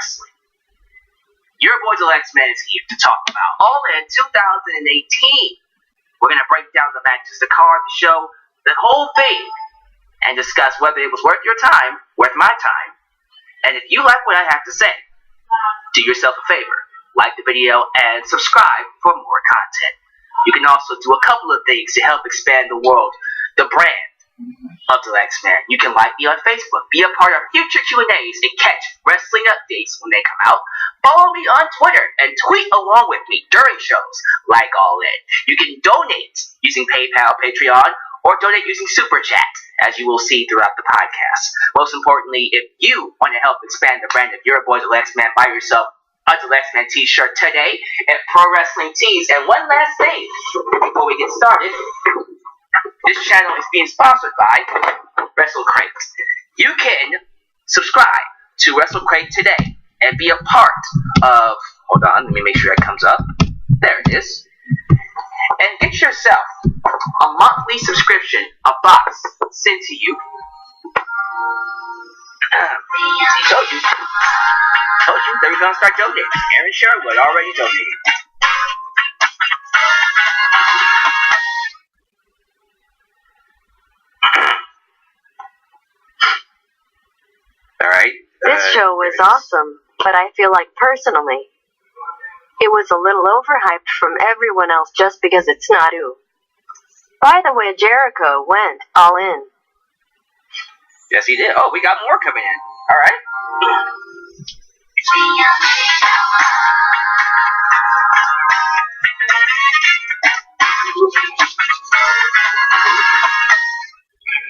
wrestling. Your boy the X-Man is here to talk about All In 2018. We're going to break down the matches, the card, the show, the whole thing, and discuss whether it was worth your time, worth my time. And if you like what I have to say, do yourself a favor, like the video and subscribe for more content. You can also do a couple of things to help expand the world, the brand of the X-Man. You can like me on Facebook, be a part of future Q&As, and catch wrestling updates when they come out. Follow me on Twitter and tweet along with me during shows like All In. You can donate using PayPal, Patreon, or donate using Super Chat, as you will see throughout the podcast. Most importantly, if you want to help expand the brand of your boy the X-Man, buy yourself a The X-Man t-shirt today at Pro Wrestling Tees. And one last thing before we get started. This channel is being sponsored by WrestleCrate. You can subscribe to WrestleCrate today and be a part of, hold on, let me make sure that comes up. There it is. And get yourself a monthly subscription, a box sent to you. Told you, they were going to start donating. Aaron Sherwood already donated. Alright. This show was awesome, but I feel like personally, it was a little overhyped from everyone else just because it's Nadu. By the way, Jericho went all in. Yes, he did. Oh, we got more coming in. Alright.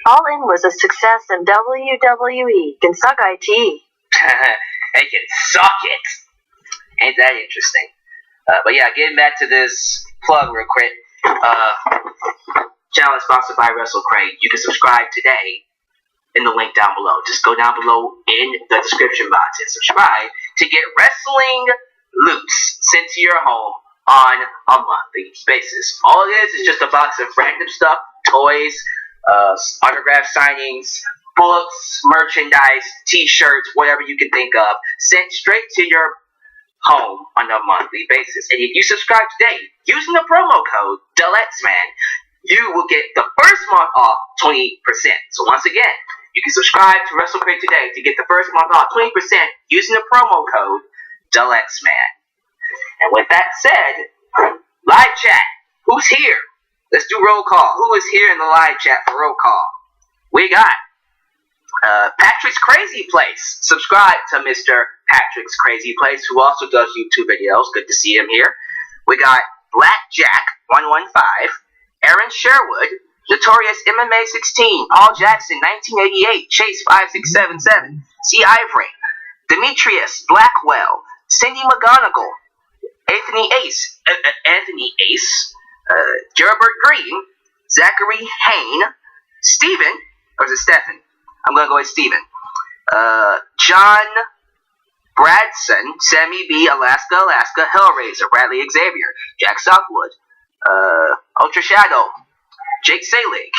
All In was a success in WWE. Can suck IT. They can suck it. Ain't that interesting? But yeah, getting back to this plug real quick. Channel is sponsored by WrestleCrate. You can subscribe today in the link down below. Just go down below in the description box and subscribe to get wrestling loots sent to your home on a monthly basis. All it is just a box of random stuff, toys, autograph signings, books, merchandise, t-shirts, whatever you can think of, sent straight to your home on a monthly basis. And if you subscribe today using the promo code DELXMAN, you will get the first month off 20%. So once again, you can subscribe to WrestleCrate today to get the first month off 20% using the promo code DELXMAN. And with that said, live chat, who's here? Let's do roll call. Who is here in the live chat for roll call? We got Patrick's Crazy Place. Subscribe to Mr. Patrick's Crazy Place, who also does YouTube videos. Good to see him here. We got Blackjack 115, Aaron Sherwood, Notorious MMA 16, Paul Jackson 1988, Chase 5677, C. Ivory, Demetrius Blackwell, Cindy McGonigal, Anthony Ace, Gerabert Green, Zachary Hain, Steven, or is it Stephen? I'm going to go with Steven. John Bradson, Sammy B, Alaska, Hellraiser, Bradley Xavier, Jack Southwood, Ultra Shadow, Jake Salik,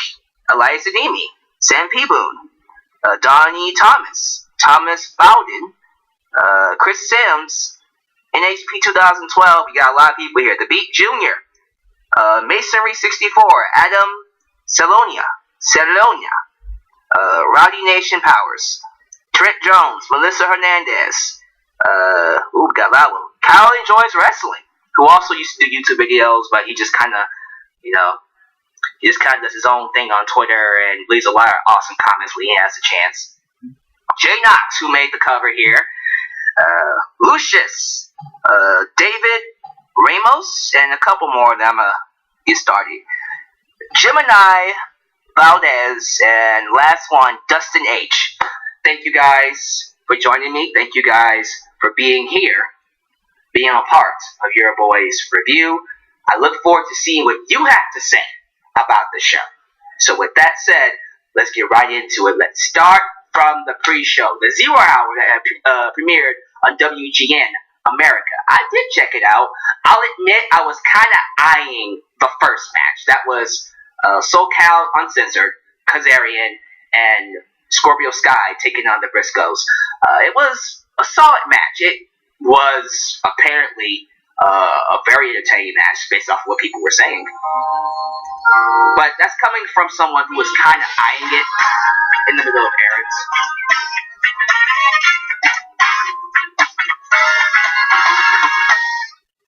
Elias Ademi, Sam P. Boone, Donnie Thomas, Thomas Bowden, Chris Sims, NHP 2012, we got a lot of people here. The Beat Jr., Masonry 64, Adam Celonia, Rowdy Nation Powers, Trent Jones, Melissa Hernandez, we got that one. Kyle Enjoys Wrestling, who also used to do YouTube videos, but he just kind of, he just kind of does his own thing on Twitter and leaves a lot of awesome comments when he has a chance. Jay Knox, who made the cover here, Lucius, David Ramos, and a couple more that I'm going to get started. Gemini Valdez, and last one, Dustin H. Thank you guys for joining me. Thank you guys for being here, being a part of your boy's review. I look forward to seeing what you have to say about the show. So with that said, let's get right into it. Let's start from the pre-show, the 0 hour that premiered on WGN America. I did check it out. I'll admit I was kind of eyeing the first match. That was SoCal Uncensored, Kazarian, and Scorpio Sky taking on the Briscoes. It was a solid match. It was apparently a very entertaining match based off what people were saying. But that's coming from someone who was kind of eyeing it in the middle of errands.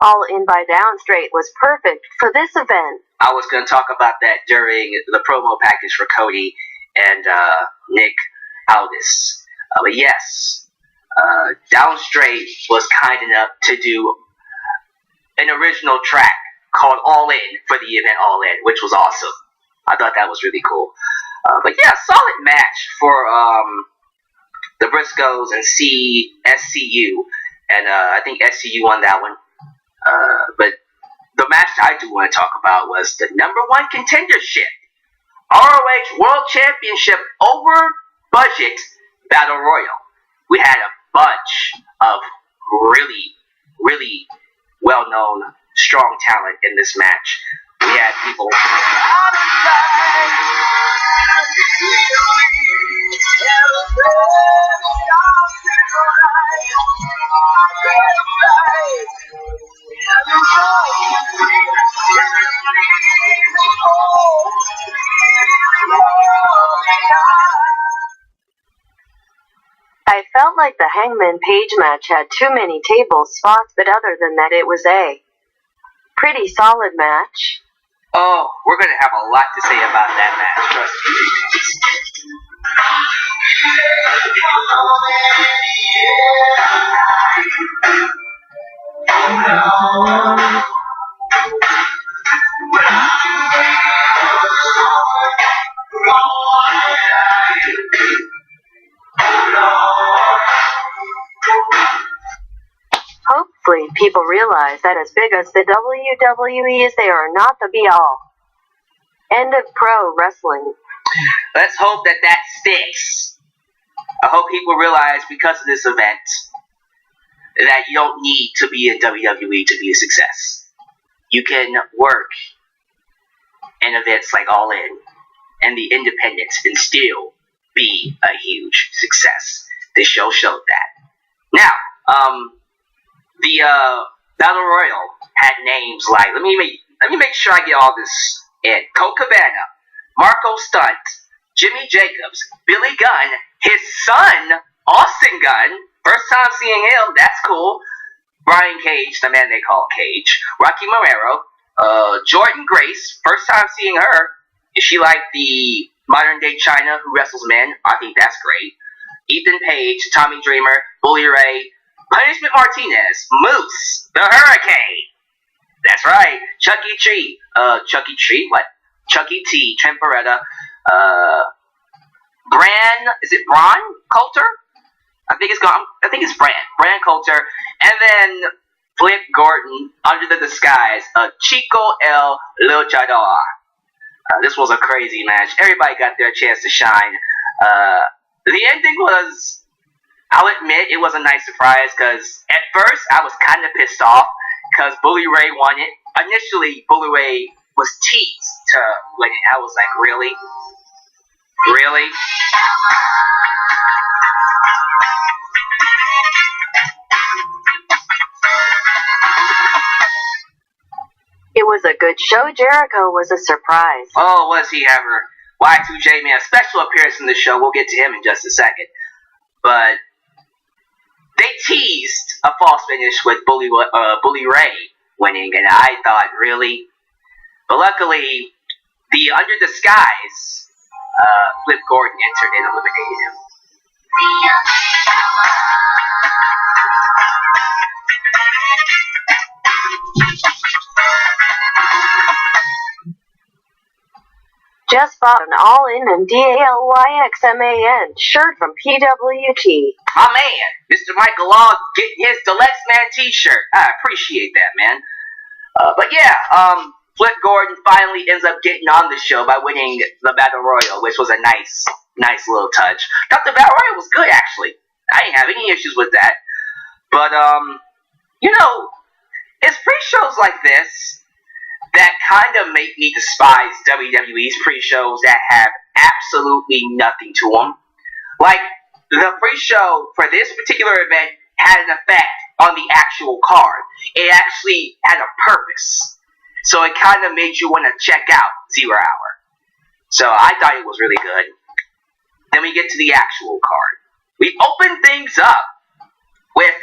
All In by Down Straight was perfect for this event. I was going to talk about that during the promo package for Cody and Nick Aldis. But yes, Down Straight was kind enough to do an original track called All In for the event All In, which was awesome. I thought that was really cool. But yeah, solid match for the Briscoes and SCU. And I think SCU won that one. But the match I do want to talk about was the #1 contendership. ROH World Championship over budget Battle Royal. We had a bunch of really well-known, strong talent in this match. We had people. I felt like the Hangman Page match had too many table spots, but other than that, it was a pretty solid match. Oh, we're going to have a lot to say about that match, trust Hopefully, people realize that as big as the WWE is, they are not the be-all. End of pro wrestling. Let's hope that that sticks. I hope people realize because of this event that you don't need to be in WWE to be a success. You can work in events like All In and the Independents and still be a huge success. This show showed that. Now, the Battle Royal had names like, let me make sure I get all this in. Colt Cabana, Marco Stunt, Jimmy Jacobs, Billy Gunn, his son, Austin Gunn, first time seeing him, that's cool. Brian Cage, the man they call Cage, Rocky Marrero, Jordan Grace, first time seeing her. Is she like the modern day China who wrestles men? I think that's great. Ethan Page, Tommy Dreamer, Bully Ray, Punishment Martinez, Moose, the Hurricane. That's right. Chucky T. Chucky T. Trent Beretta. Is it Braun Coulter? I think it's Bran Coulter. And then Flip Gordon under the disguise of Chico El Luchador. This was a crazy match. Everybody got their chance to shine. The ending was, I'll admit, it was a nice surprise because at first I was kind of pissed off because Bully Ray won it. Initially, Bully Ray was teased to win it. I was like, really? Really? It was a good show. Jericho was a surprise. Oh, was he ever? Y2J made a special appearance in the show. We'll get to him in just a second. But they teased a false finish with Bully Ray winning, and I thought, really? But luckily, the under disguise, Flip Gordon entered and eliminated him. Just bought an All-In and DALYXMAN shirt from PWT. My man, Mr. Michael Law, getting his Deluxe Man t-shirt. I appreciate that, man. But yeah, Flip Gordon finally ends up getting on the show by winning the Battle Royal, which was a nice little touch. Thought the Battle Royal was good, actually. I didn't have any issues with that. But, you know, it's pre-shows like this that kind of make me despise WWE's pre-shows that have absolutely nothing to them. Like, the pre-show for this particular event had an effect on the actual card. It actually had a purpose. So it kind of made you want to check out 0 Hour. So I thought it was really good. Then we get to the actual card. We open things up with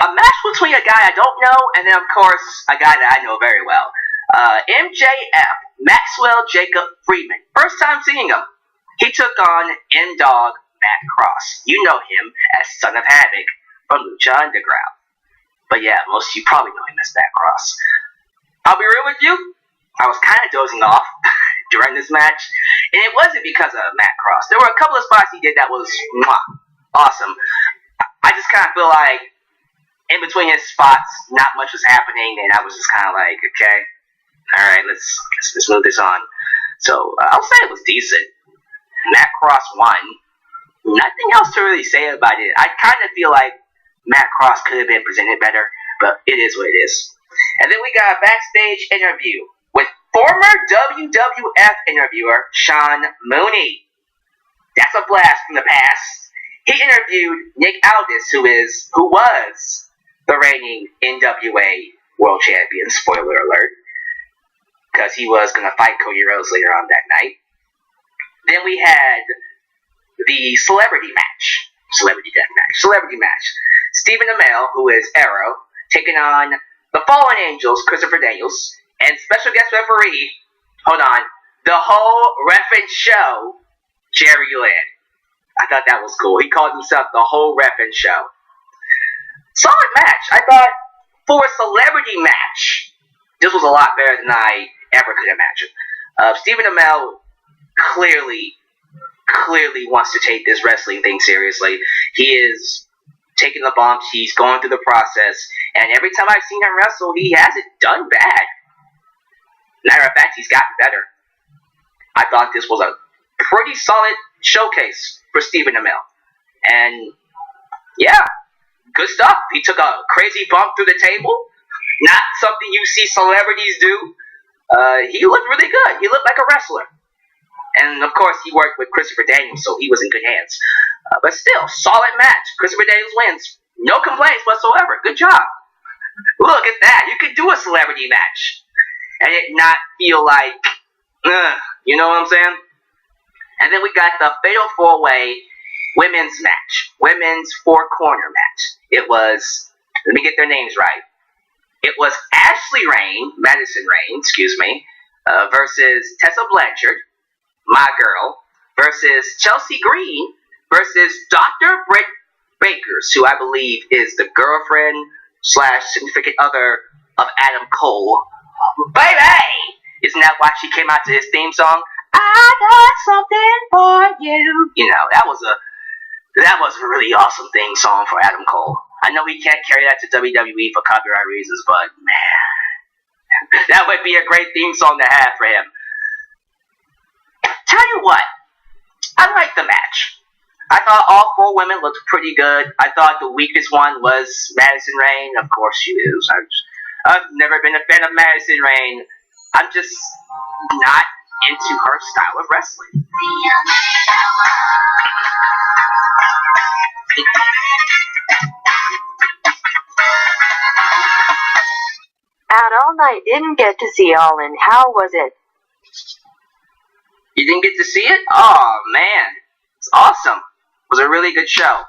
a match between a guy I don't know, and then of course a guy that I know very well. MJF, Maxwell Jacob Friedman. First time seeing him. He took on M-Dog Matt Cross. You know him as Son of Havoc from Lucha Underground. But yeah, most of you probably know him as Matt Cross. I'll be real with you, I was kind of dozing off during this match, and it wasn't because of Matt Cross. There were a couple of spots he did that was awesome. I just kind of feel like in between his spots, not much was happening, and I was just kind of like, okay, all right, let's move this on. So I'll say it was decent. Matt Cross won. Nothing else to really say about it. I kind of feel like Matt Cross could have been presented better, but it is what it is. And then we got a backstage interview with former WWF interviewer Sean Mooney. That's a blast from the past. He interviewed Nick Aldis, who was the reigning NWA World Champion, spoiler alert, because he was going to fight Cody Rhodes later on that night. Then we had the celebrity match. Stephen Amell, who is Arrow, taking on the Fallen Angels, Christopher Daniels, and special guest referee, the whole reffin' show, Jerry Lynn. I thought that was cool. He called himself the whole reffin' show. Solid match. I thought for a celebrity match, this was a lot better than I ever could imagine. Stephen Amell clearly wants to take this wrestling thing seriously. He is taking the bumps. He's going through the process. And every time I've seen him wrestle, he hasn't done bad. Matter of fact, he's gotten better. I thought this was a pretty solid showcase for Stephen Amell. And yeah, good stuff. He took a crazy bump through the table. Not something you see celebrities do. He looked really good. He looked like a wrestler. And of course, he worked with Christopher Daniels, so he was in good hands. But still, solid match. Christopher Daniels wins. No complaints whatsoever. Good job. Look at that. You could do a celebrity match and it not feel like, you know what I'm saying? And then we got the Fatal 4-Way women's match. Women's 4-corner match. It was, let me get their names right. It was Madison Rain, versus Tessa Blanchard, my girl, versus Chelsea Green, versus Dr. Britt Bakers, who I believe is the girlfriend / significant other of Adam Cole. Baby! Isn't that why she came out to his theme song? I got something for you. You know, that was a really awesome theme song for Adam Cole. I know he can't carry that to WWE for copyright reasons, but man, that would be a great theme song to have for him. Tell you what, I liked the match. I thought all 4 women looked pretty good. I thought the weakest one was Madison Rain. Of course she is. I've never been a fan of Madison Rain. I'm just not into her style of wrestling. Out all night, didn't get to see All In. How was it? You didn't get to see it? Oh man, it's awesome. It was a really good show.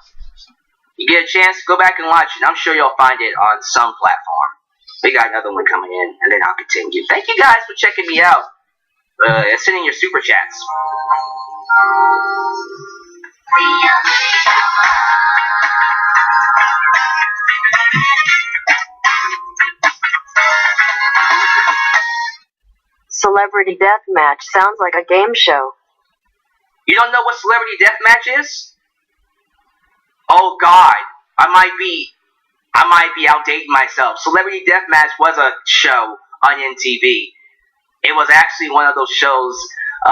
You get a chance, go back and watch it. I'm sure you'll find it on some platform. We got another one coming in, and then I'll continue. Thank you guys for checking me out. And sending your super chats. Celebrity Deathmatch sounds like a game show. You don't know what Celebrity Deathmatch is? Oh God, I might be outdating myself. Celebrity Deathmatch was a show on MTV. It was actually one of those shows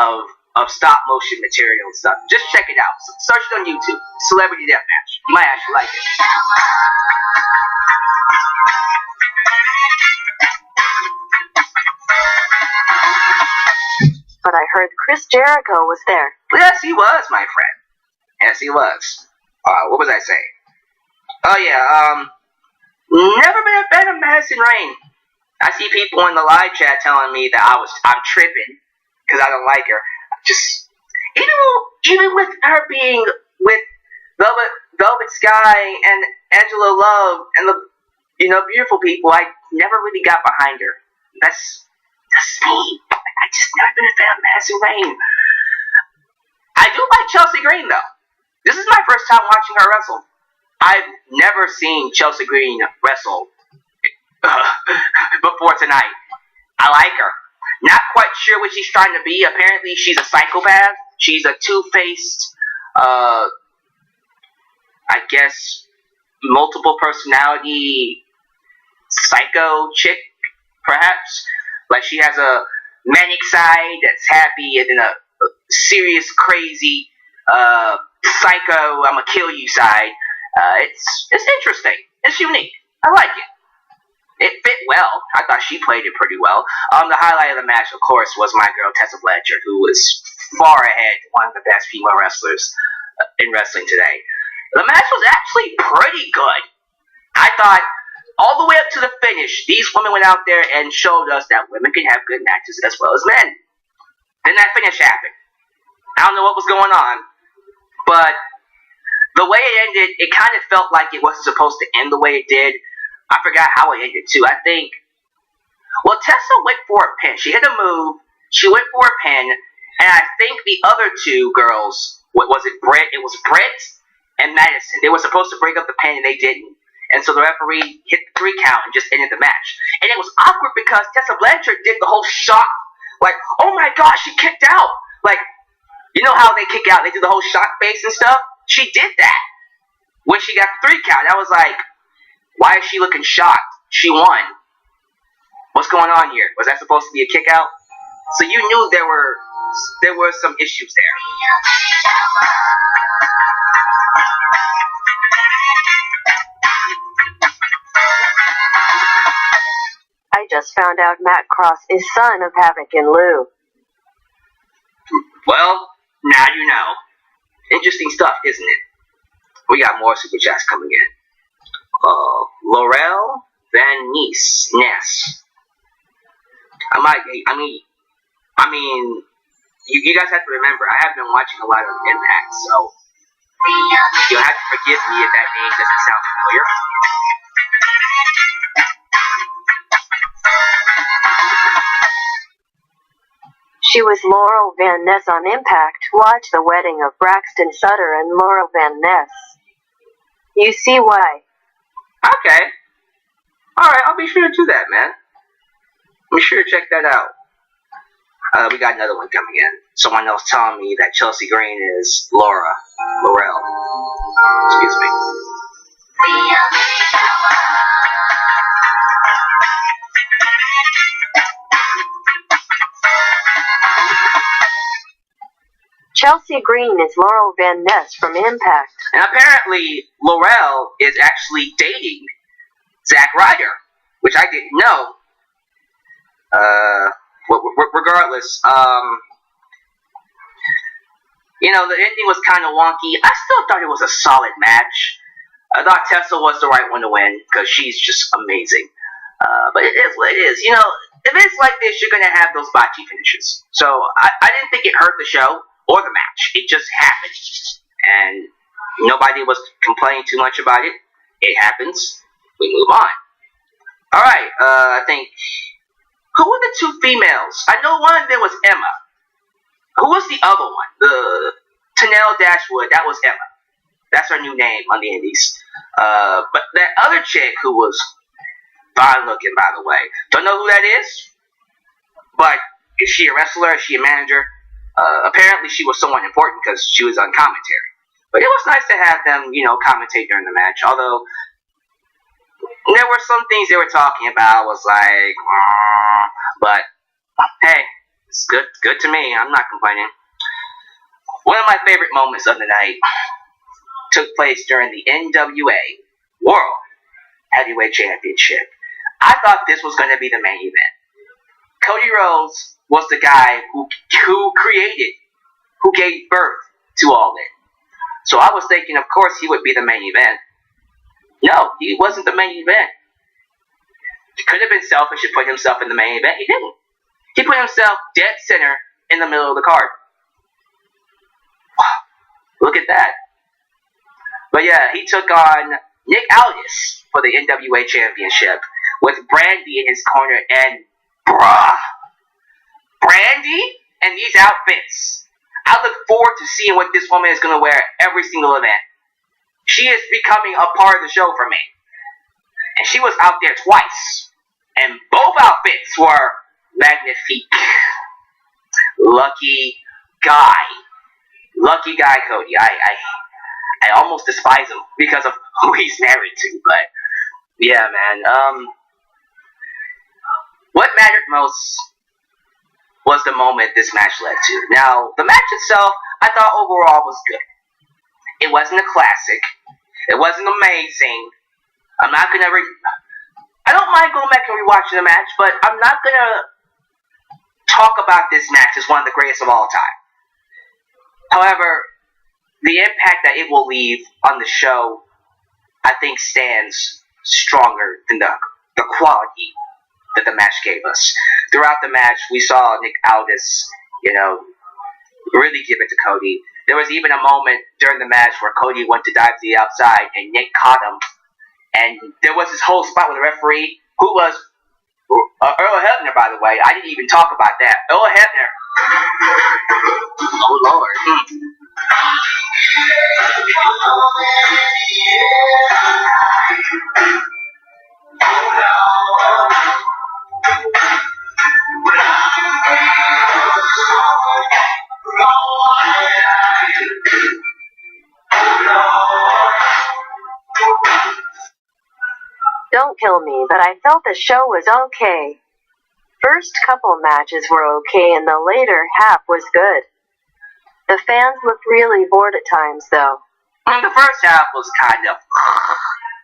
of stop motion material and stuff. Just check it out. Search it on YouTube. Celebrity Deathmatch. You might actually like it. But I heard Chris Jericho was there. Yes, he was, my friend. Yes, he was. What was I saying? Oh yeah. Never been a fan of Madison Rain. I see people in the live chat telling me that I'm tripping because I don't like her. Just even with her being with Velvet Sky and Angela Love and the beautiful people, I never really got behind her. That's me. I just never been a fan of Madison Rain. I do like Chelsea Green though. This is my first time watching her wrestle. I've never seen Chelsea Green wrestle before tonight. I like her. Not quite sure what she's trying to be. Apparently, she's a psychopath. She's a two-faced, I guess, multiple personality psycho chick, perhaps. Like she has a manic side that's happy, and then a serious, crazy, psycho, I'ma kill you side. It's interesting. It's unique. I like it. It fit well. I thought she played it pretty well. The highlight of the match, of course, was my girl Tessa Blanchard, who was far ahead, one of the best female wrestlers in wrestling today. The match was actually pretty good. I thought all the way up to the finish, these women went out there and showed us that women can have good matches as well as men. Then that finish happened. I don't know what was going on, but the way it ended, it kind of felt like it wasn't supposed to end the way it did. I forgot how it ended too. I think, well, Tessa went for a pin. She hit a move. She went for a pin, and I think the other two girls, what was it, Britt? It was Britt and Madison. They were supposed to break up the pin, and they didn't. And so the referee hit the 3 count and just ended the match. And it was awkward because Tessa Blanchard did the whole shock, like, oh my gosh, she kicked out. Like, you know how they kick out? They do the whole shock face and stuff. She did that when she got the 3 count. I was like, why is she looking shocked? She won. What's going on here? Was that supposed to be a kick out? So you knew there were some issues there. I just found out Matt Cross is son of Havoc and Lou. Well, now you know. Interesting stuff, isn't it? We got more super chats coming in. Laurel Van Ness. You guys have to remember, I have been watching a lot of Impact, so you'll have to forgive me if that name doesn't sound familiar. She was Laurel Van Ness on Impact. Watch the wedding of Braxton Sutter and Laurel Van Ness. You see why. Okay. Alright, I'll be sure to do that, man. Be sure to check that out. We got another one coming in. Someone else telling me that Chelsea Green is Laurel. Excuse me. Chelsea Green is Laurel Van Ness from Impact. And apparently, Laurel is actually dating Zack Ryder, which I didn't know. Regardless, the ending was kind of wonky. I still thought it was a solid match. I thought Tessa was the right one to win because she's just amazing. But it is what it is. If it's like this, you're going to have those botchy finishes. So I didn't think it hurt the show or the match. It just happened. And nobody was complaining too much about it. It happens. We move on. Alright, I think... Who were the 2 females? I know one of them was Emma. Who was the other one? The Tenelle Dashwood. That was Emma. That's her new name on the indies. But that other chick who was fine looking, by the way. Don't know who that is. But is she a wrestler? Is she a manager? Apparently she was someone important because she was on commentary. But it was nice to have them, commentate during the match. Although... there were some things they were talking about. I was like, but hey, it's good to me. I'm not complaining. One of my favorite moments of the night took place during the NWA World Heavyweight Championship. I thought this was going to be the main event. Cody Rhodes was the guy who gave birth to All In. So I was thinking, of course, he would be the main event. No, he wasn't the main event. He could have been selfish and put himself in the main event. He didn't. He put himself dead center in the middle of the card. Look at that. But yeah, he took on Nick Aldis for the NWA Championship with Brandy in his corner, and bruh, Brandy and these outfits. I look forward to seeing what this woman is going to wear at every single event. She is becoming a part of the show for me. And she was out there twice. And both outfits were magnifique. Lucky guy. Lucky guy, Cody. I almost despise him because of who he's married to. But, yeah, man. What mattered most was the moment this match led to. Now, the match itself, I thought overall was good. It wasn't a classic. It wasn't amazing. I'm not gonna I don't mind going back and rewatching the match, but I'm not gonna talk about this match as one of the greatest of all time. However, the impact that it will leave on the show, I think, stands stronger than the quality that the match gave us. Throughout the match, we saw Nick Aldis, really give it to Cody. There was even a moment during the match where Cody went to dive to the outside and Nick caught him. And there was this whole spot with the referee, who was Earl Hebner, by the way. I didn't even talk about that. Earl Hebner. Oh, Lord. Don't kill me, but I felt the show was okay. First couple matches were okay, and the later half was good. The fans looked really bored at times, though. The first half was kind of,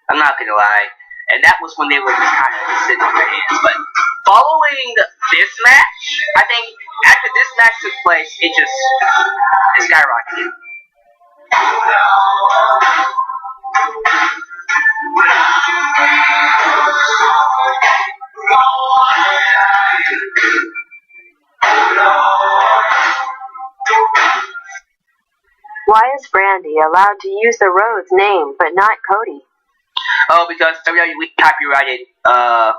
I'm not gonna lie, and that was when they were just kind of sitting on their hands. But following this match, I think after this match took place, it skyrocketed. Why is Brandy allowed to use the Rhodes name, but not Cody? Oh, because WWE copyrighted, uh-oh.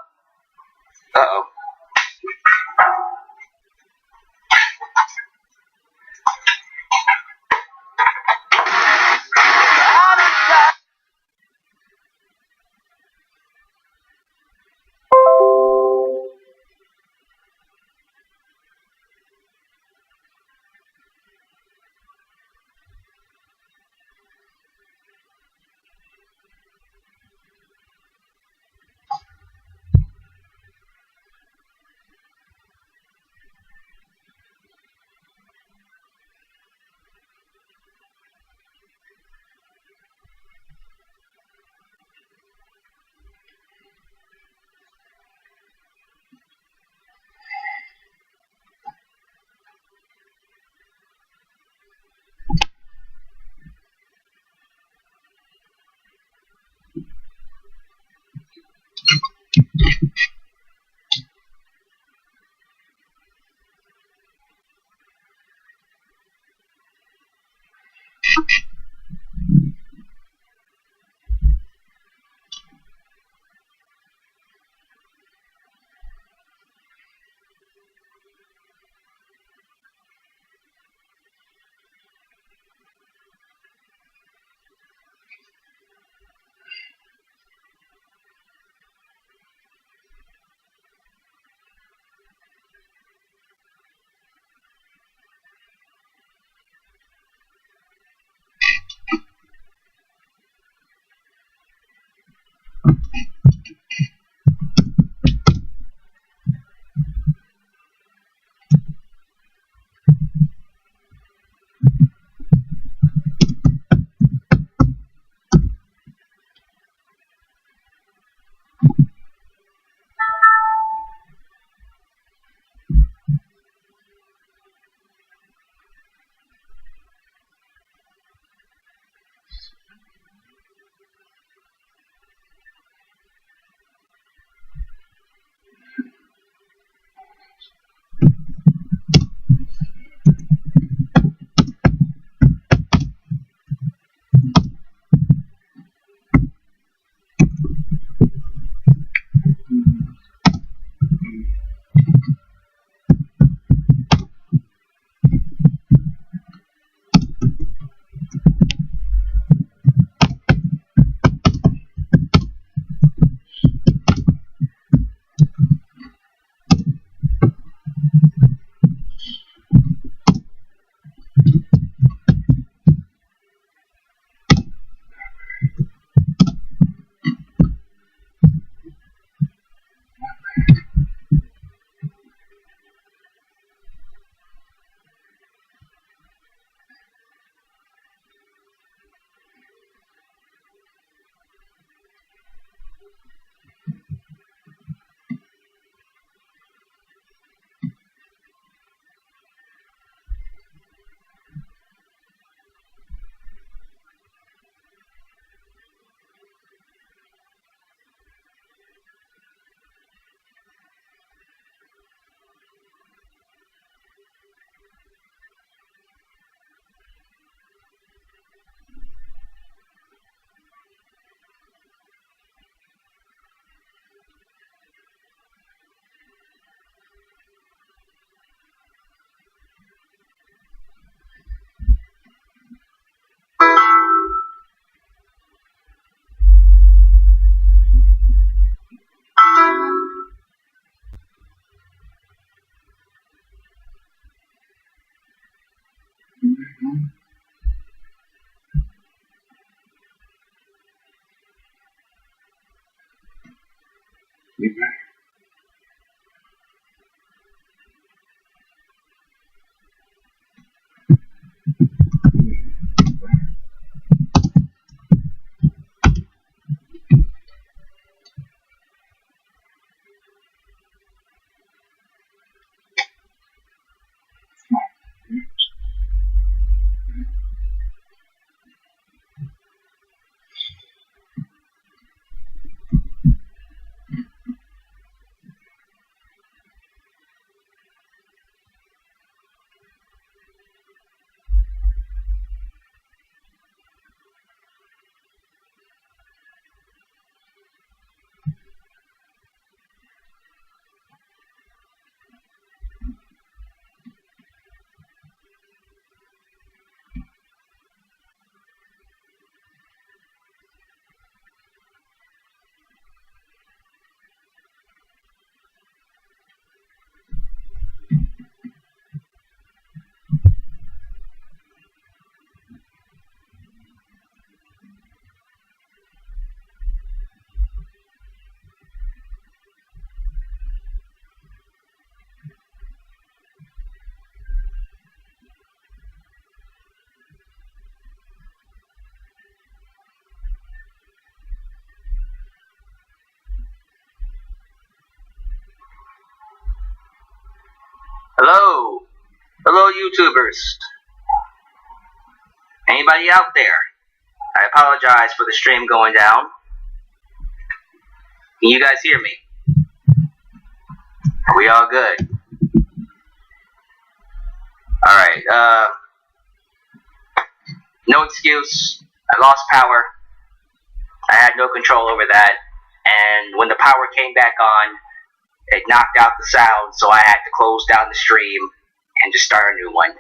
Hello? Hello, YouTubers. Anybody out there? I apologize for the stream going down. Can you guys hear me? Are we all good? Alright, no excuse. I lost power. I had no control over that. And when the power came back on, it knocked out the sound, so I had to close down the stream and just start a new one.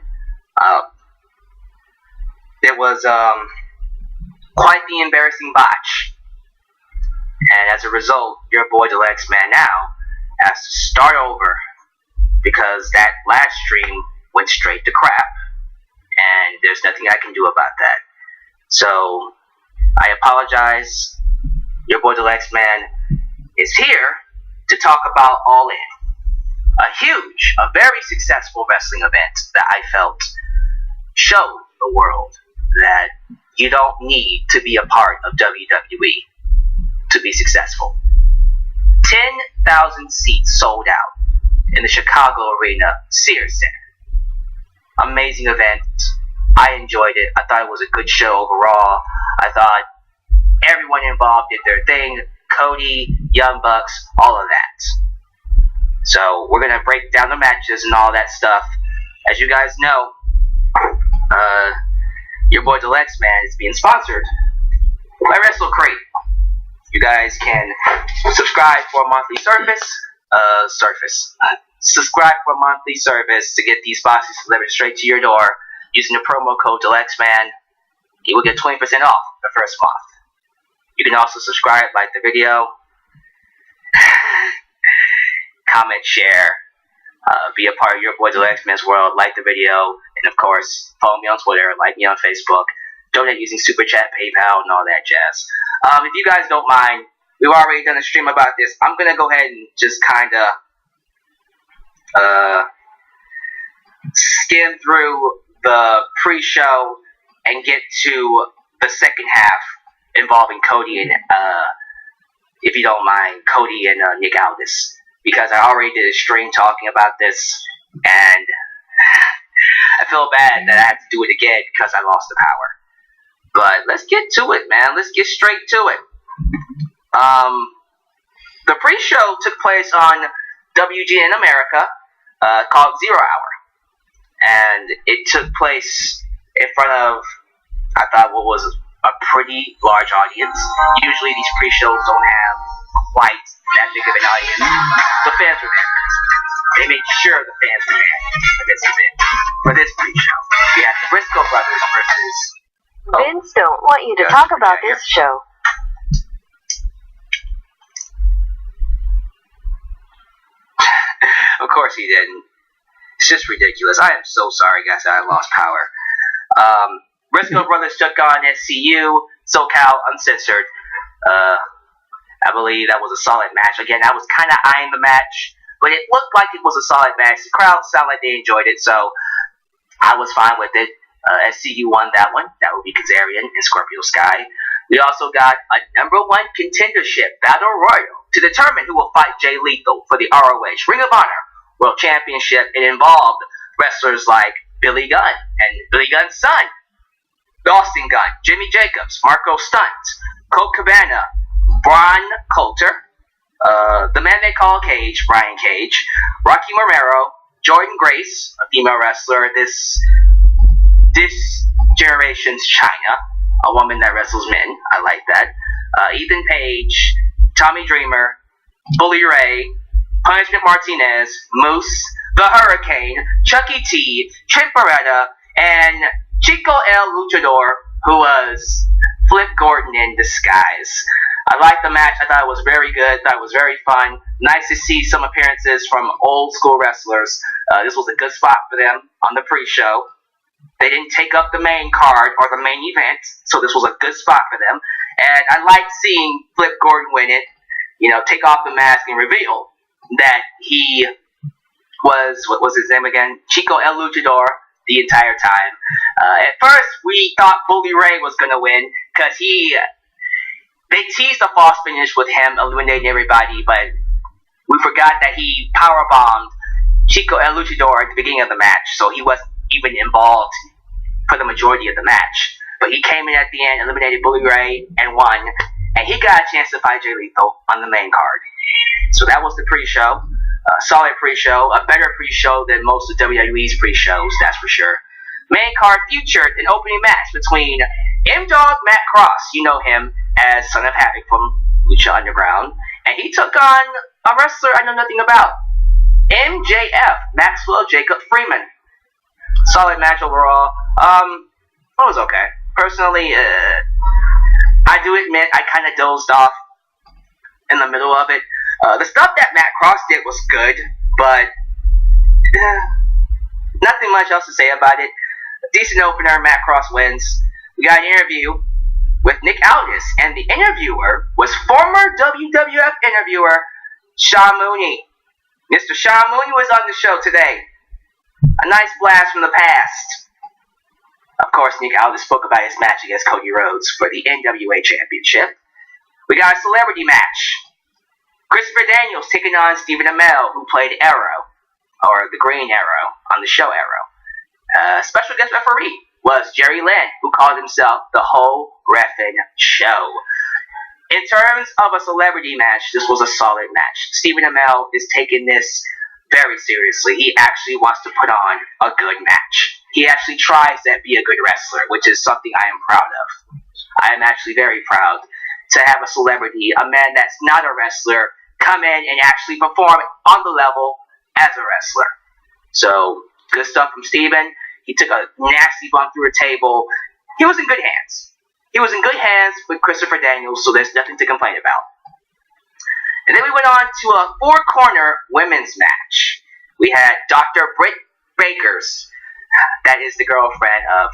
It was quite the embarrassing botch. And as a result, your boy Deluxe Man now has to start over because that last stream went straight to crap. And there's nothing I can do about that. So, I apologize. Your boy Deluxe Man is here to talk about All In. A very successful wrestling event that I felt showed the world that you don't need to be a part of WWE to be successful. 10,000 seats sold out in the Chicago Arena Sears Center. Amazing event. I enjoyed it. I thought it was a good show overall. I thought everyone involved did their thing. Cody, Young Bucks, all of that. So we're going to break down the matches and all that stuff. As you guys know, your boy Deluxe Man is being sponsored by WrestleCrate. You guys can subscribe for a monthly subscribe for a monthly service to get these boxes delivered straight to your door using the promo code DeluxeMan. You will get 20% off the first month. You can also subscribe, like the video, comment, share, be a part of your boy Deluxe Man's world, like the video, and of course, follow me on Twitter, like me on Facebook, donate using Super Chat, PayPal, and all that jazz. If you guys don't mind, we've already done a stream about this. I'm going to go ahead and just kind of skim through the pre-show and get to the second half involving Cody and, if you don't mind, Cody and Nick Aldis. Because I already did a stream talking about this, and I feel bad that I had to do it again because I lost the power. But let's get to it, man. Let's get straight to it. The pre-show took place on WGN America, called Zero Hour. And it took place in front of, I thought, what was a pretty large audience. Usually these pre-shows don't have quite that big of an audience. The fans were there. They made sure the fans were there for this event, for this pre-show. We had the Briscoe brothers versus... Vince don't want you to talk about this show. Of course he didn't. It's just ridiculous. I am so sorry, guys, that I lost power. Briscoe brothers took on SCU, SoCal Uncensored. I believe that was a solid match. Again, I was kind of eyeing the match, but it looked like it was a solid match. The crowd sounded like they enjoyed it, so I was fine with it. SCU won that one. That would be Kazarian and Scorpio Sky. We also got a #1 contendership battle royal to determine who will fight Jay Lethal for the ROH Ring of Honor World Championship. It involved wrestlers like Billy Gunn and Billy Gunn's son, Dawson Gunn, Jimmy Jacobs, Marco Stunt, Colt Cabana, Braun Coulter, the man they call Cage, Brian Cage, Rocky Romero, Jordan Grace, a female wrestler, this generation's China, a woman that wrestles men. I like that. Ethan Page, Tommy Dreamer, Bully Ray, Punishment Martinez, Moose, The Hurricane, Chucky T, Trent Beretta, and Chico El Luchador, who was Flip Gordon in disguise. I liked the match. I thought it was very good. I thought it was very fun. Nice to see some appearances from old school wrestlers. This was a good spot for them on the pre-show. They didn't take up the main card or the main event, so this was a good spot for them. And I liked seeing Flip Gordon win it, take off the mask and reveal that he was, what was his name again? Chico El Luchador the entire time. At first, we thought Bully Ray was going to win because they teased a false finish with him eliminating everybody, but we forgot that he powerbombed Chico El Luchador at the beginning of the match, so he wasn't even involved for the majority of the match. But he came in at the end, eliminated Bully Ray, and won, and he got a chance to fight Jay Lethal on the main card. So that was the pre-show. Solid pre-show, a better pre-show than most of WWE's pre-shows, that's for sure. Main card featured an opening match between M-Dog Matt Cross, you know him as Son of Havoc from Lucha Underground, and he took on a wrestler I know nothing about, MJF, Maxwell Jacob Freeman. Solid match overall. It was okay. Personally, I do admit I kind of dozed off in the middle of it. The stuff that Matt Cross did was good, but nothing much else to say about it. Decent opener, Matt Cross wins. We got an interview with Nick Aldis, and the interviewer was former WWF interviewer Sean Mooney. Mr. Sean Mooney was on the show today. A nice blast from the past. Of course, Nick Aldis spoke about his match against Cody Rhodes for the NWA Championship. We got a celebrity match. Christopher Daniels taking on Stephen Amell, who played Arrow, or the Green Arrow, on the show Arrow. Special guest referee was Jerry Lynn, who called himself the whole reffin' show. In terms of a celebrity match, this was a solid match. Stephen Amell is taking this very seriously. He actually wants to put on a good match. He actually tries to be a good wrestler, which is something I am proud of. I am actually very proud to have a celebrity, a man that's not a wrestler, come in and actually perform on the level as a wrestler. So, good stuff from Steven. He took a nasty bump through a table. He was in good hands. He was in good hands with Christopher Daniels, so there's nothing to complain about. And then we went on to a four-corner women's match. We had Dr. Britt Bakers, that is the girlfriend of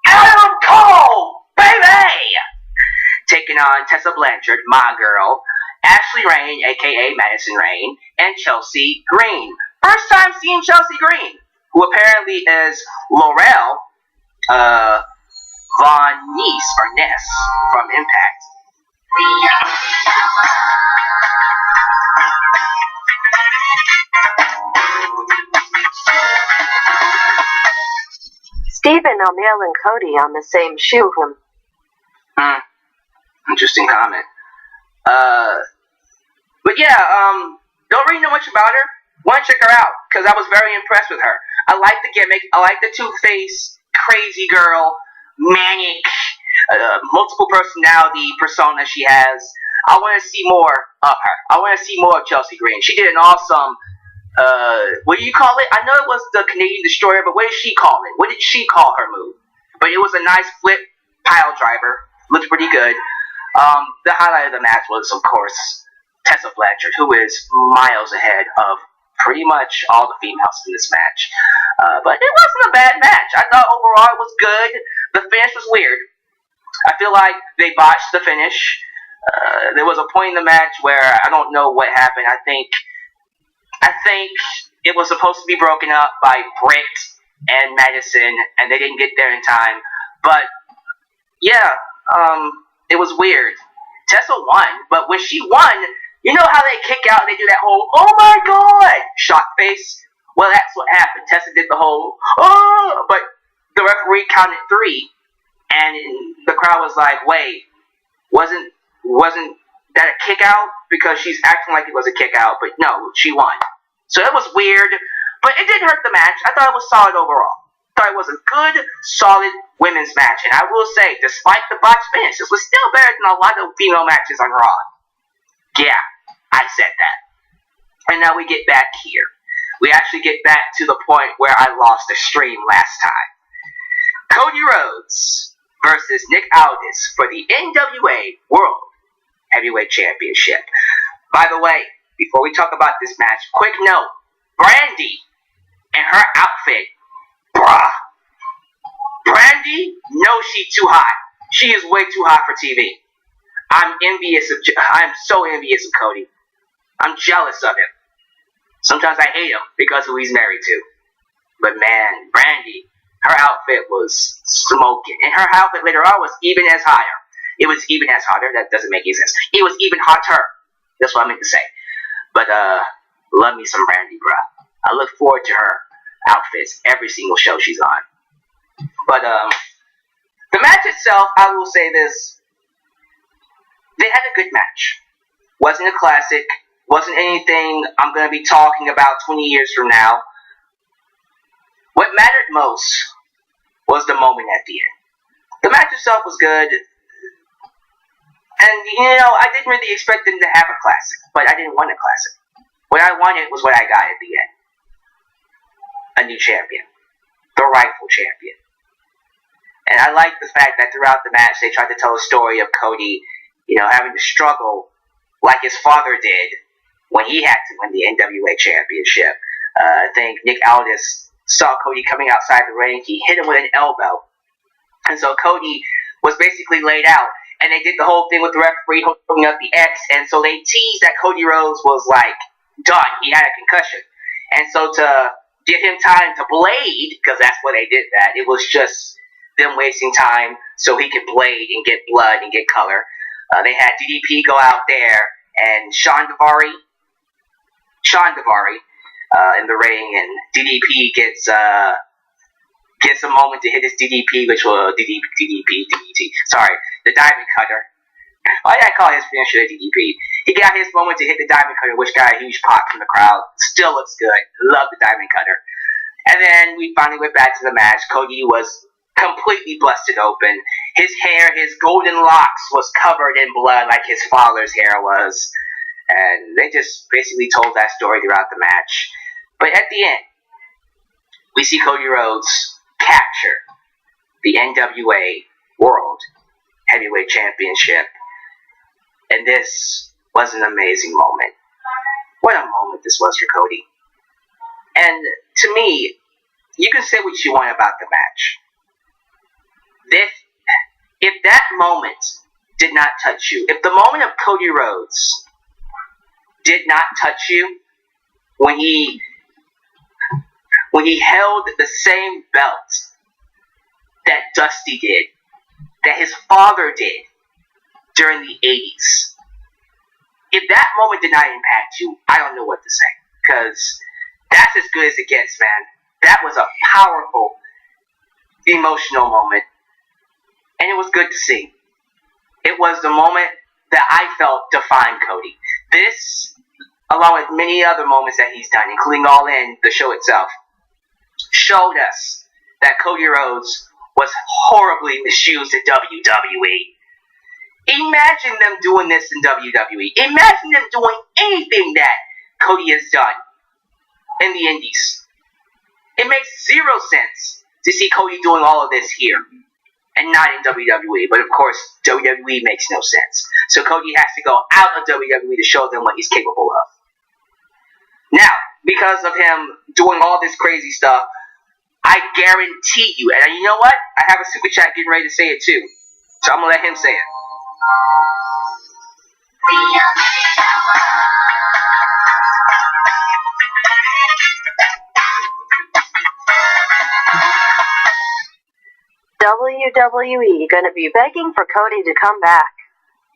Adam Cole, baby! Taking on Tessa Blanchard, my girl, Ashley Rain, a.k.a. Madison Rain, and Chelsea Green. First time seeing Chelsea Green, who apparently is Laurel Von Ness from Impact. Stephen Amell and Cody on the same shoe. Interesting comment. But yeah, don't really know much about her. Want to check her out, because I was very impressed with her. I like the gimmick. I like the two-face, crazy girl, manic, multiple personality persona she has. I want to see more of her. I want to see more of Chelsea Green. She did an awesome, what do you call it? I know it was the Canadian Destroyer, but what did she call it? What did she call her move? But it was a nice flip pile driver. Looked pretty good. The highlight of the match was, of course, Tessa Blanchard, who is miles ahead of pretty much all the females in this match. But it wasn't a bad match. I thought overall it was good. The finish was weird. I feel like they botched the finish. There was a point in the match where I don't know what happened. I think it was supposed to be broken up by Britt and Madison, and they didn't get there in time. But yeah, it was weird. Tessa won, but when she won, you know how they kick out and they do that whole "oh my god" shock face? Well, that's what happened. Tessa did the whole "oh," but the referee counted 3, and the crowd was like, "Wait, wasn't that a kick out?" Because she's acting like it was a kick out, but no, she won. So it was weird, but it didn't hurt the match. I thought it was solid overall. I thought it was a good, solid women's match. And I will say, despite the botched finish, this was still better than a lot of female matches on Raw. Yeah, I said that. And now we get back here. We actually get back to the point where I lost the stream last time. Cody Rhodes versus Nick Aldis for the NWA World Heavyweight Championship. By the way, before we talk about this match, quick note. Brandy and her outfit. Bruh. Brandy knows she's too hot. She is way too hot for TV. I'm so envious of Cody. I'm jealous of him. Sometimes I hate him because of who he's married to. But man, Brandy, her outfit was smoking. And her outfit later on was even as higher. It was even as hotter. That doesn't make any sense. It was even hotter. That's what I meant to say. But, love me some Brandy, bruh. I look forward to her outfits every single show she's on. But, the match itself, I will say this. They had a good match. Wasn't a classic. Wasn't anything I'm going to be talking about 20 years from now. What mattered most was the moment at the end. The match itself was good. And, you know, I didn't really expect them to have a classic, but I didn't want a classic. What I wanted was what I got at the end. A new champion. The rightful champion. And I like the fact that throughout the match, they tried to tell a story of Cody, you know, having to struggle like his father did when he had to win the NWA Championship. I think Nick Aldis saw Cody coming outside the ring. He hit him with an elbow. And so Cody was basically laid out. And they did the whole thing with the referee holding up the X. And so they teased that Cody Rhodes was, like, done. He had a concussion. And so to give him time to blade, because that's why they did that, it was just them wasting time so he could blade and get blood and get color. They had DDP go out there and Sean Daivari in the ring, and DDP gets a moment to hit his DDP, which will DDT. Sorry, the Diamond Cutter. Why did I call his finisher the DDP? He got his moment to hit the Diamond Cutter, which got a huge pop from the crowd. Still looks good. Love the Diamond Cutter. And then we finally went back to the match. Cody was completely busted open. His hair, his golden locks was covered in blood like his father's hair was. And they just basically told that story throughout the match. But at the end, we see Cody Rhodes capture the NWA World Heavyweight Championship. And this was an amazing moment. What a moment this was for Cody. And to me, you can say what you want about the match. If that moment did not touch you, if the moment of Cody Rhodes did not touch you when he held the same belt that Dusty did, that his father did during the 80s, if that moment did not impact you, I don't know what to say. Because that's as good as it gets, man. That was a powerful, emotional moment. And it was good to see. It was the moment that I felt defined Cody. This, along with many other moments that he's done, including All In, the show itself, showed us that Cody Rhodes was horribly misused in WWE. Imagine them doing this in WWE. Imagine them doing anything that Cody has done in the Indies. It makes zero sense to see Cody doing all of this here and not in WWE. But of course, WWE makes no sense. So Cody has to go out of WWE to show them what he's capable of. Now, because of him doing all this crazy stuff, I guarantee you, and you know what? I have a super chat getting ready to say it too. So I'm going to let him say it. WWE gonna be begging for Cody to come back.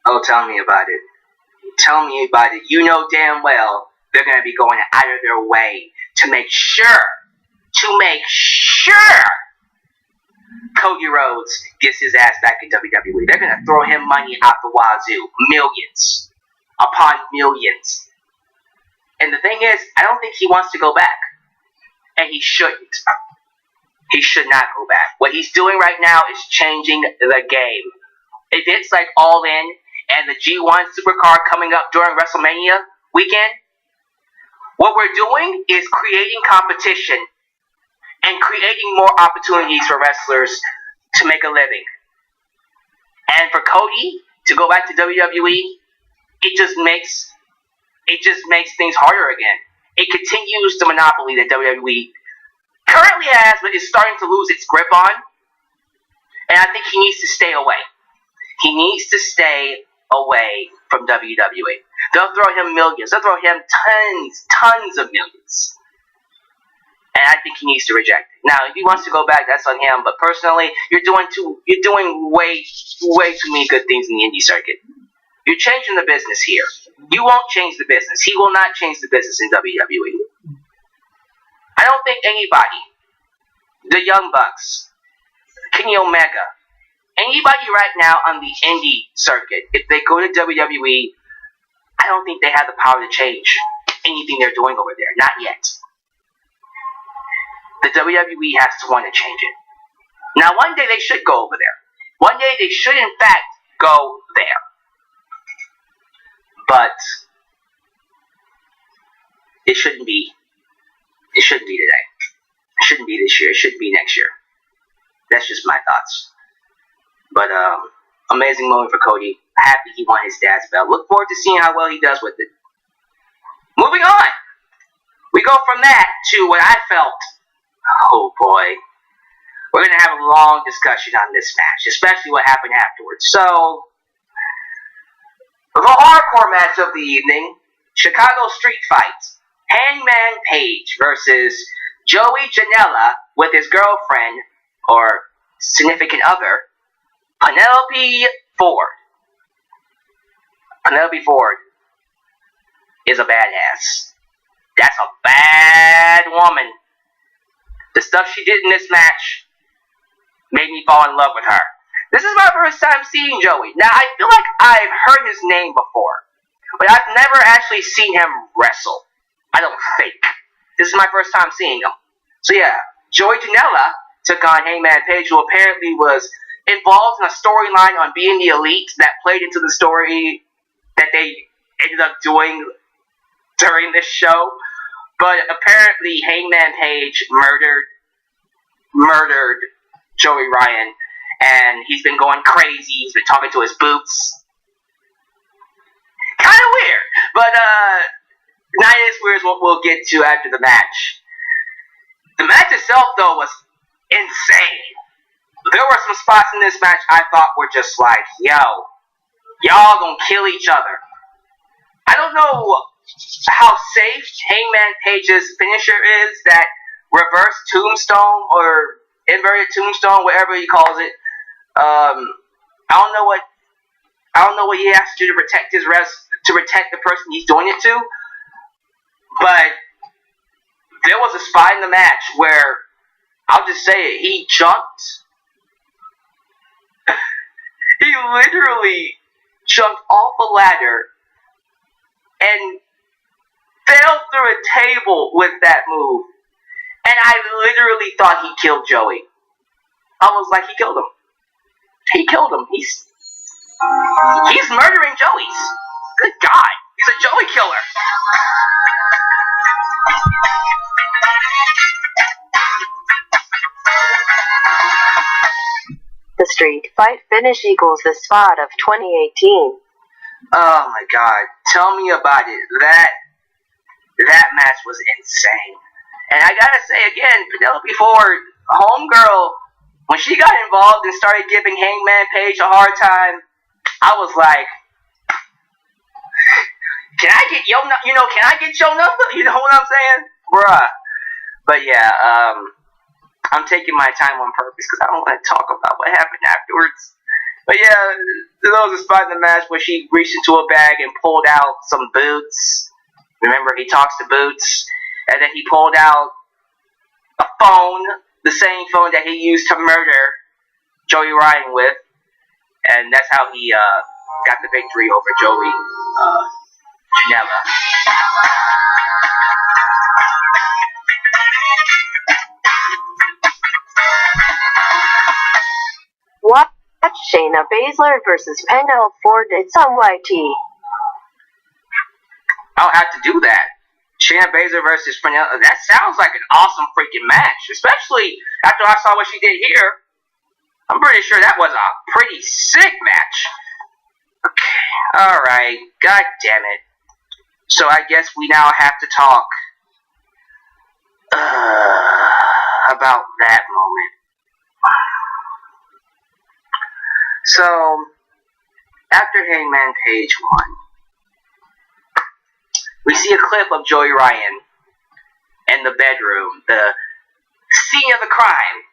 Oh, tell me about it. Tell me about it. You know damn well they're gonna be going out of their way to make sure Cody Rhodes gets his ass back in WWE. They're gonna throw him money out the wazoo. Millions upon millions. And the thing is, I don't think he wants to go back. And he shouldn't. He should not go back. What he's doing right now is changing the game. If it's like All In and the G1 Supercard coming up during WrestleMania weekend, what we're doing is creating competition and creating more opportunities for wrestlers to make a living. And for Cody to go back to WWE, it just makes things harder again. It continues the monopoly that WWE currently has, but is starting to lose its grip on. And I think he needs to stay away. He needs to stay away from WWE. They'll throw him millions. They'll throw him tons of millions. And I think he needs to reject it. Now, if he wants to go back, that's on him. But personally, you're doing way too many good things in the indie circuit. You're changing the business here. You won't change the business. He will not change the business in WWE. I don't think anybody, the Young Bucks, Kenny Omega, anybody right now on the indie circuit, if they go to WWE, I don't think they have the power to change anything they're doing over there. Not yet. The WWE has to want to change it. Now, one day they should go over there. One day they should, in fact, go there. But it shouldn't be. It shouldn't be today. It shouldn't be this year. It should be next year. That's just my thoughts. But amazing moment for Cody. Happy he won his dad's belt. Look forward to seeing how well he does with it. Moving on. We go from that to what I felt. Oh boy. We're going to have a long discussion on this match, especially what happened afterwards. So, the hardcore match of the evening, Chicago Street Fight. Hangman Page versus Joey Janela with his girlfriend, or significant other, Penelope Ford. Penelope Ford is a badass. That's a bad woman. The stuff she did in this match made me fall in love with her. This is my first time seeing Joey. Now, I feel like I've heard his name before, but I've never actually seen him wrestle. I don't think. This is my first time seeing him. So yeah, Joey Janela took on Hangman Page, who apparently was involved in a storyline on Being the Elite that played into the story that they ended up doing during this show. But apparently Hangman Page murdered Joey Ryan, and he's been going crazy. He's been talking to his boots. Kind of weird, but not as weird as what we'll get to after the match. The match itself, though, was insane. There were some spots in this match I thought were just like, yo, y'all gonna kill each other. I don't know how safe Hangman Page's finisher is, that reverse tombstone or inverted tombstone, whatever he calls it. I don't know what he has to do to protect to protect the person he's doing it to. But there was a spot in the match where, I'll just say it, he jumped. He literally jumped off a ladder and fell through a table with that move. And I literally thought he killed Joey. I was like, he killed him. He killed him. He's murdering Joeys. Good God. He's a Joey killer. The Street Fight finish equals the spot of 2018. Oh my God. Tell me about it. That match was insane. And I gotta say again, Penelope Ford, homegirl, when she got involved and started giving Hangman Page a hard time, I was like, can I get your number? Can I get your number? You know what I'm saying? Bruh. But yeah, I'm taking my time on purpose because I don't want to talk about what happened afterwards. But yeah, there was a spot in the match where she reached into a bag and pulled out some boots. Remember, he talks to Boots. And then he pulled out a phone, the same phone that he used to murder Joey Ryan with. And that's how he got the victory over Joey Janela. Watch Shayna Baszler versus Penelope Ford. It's on YT. I'll have to do that. Shayna Baszler versus Penelope. That sounds like an awesome freaking match. Especially after I saw what she did here. I'm pretty sure that was a pretty sick match. Okay. Alright. God damn it. So I guess we now have to talk about that moment. So, after Hangman Page won, we see a clip of Joey Ryan in the bedroom, the scene of the crime,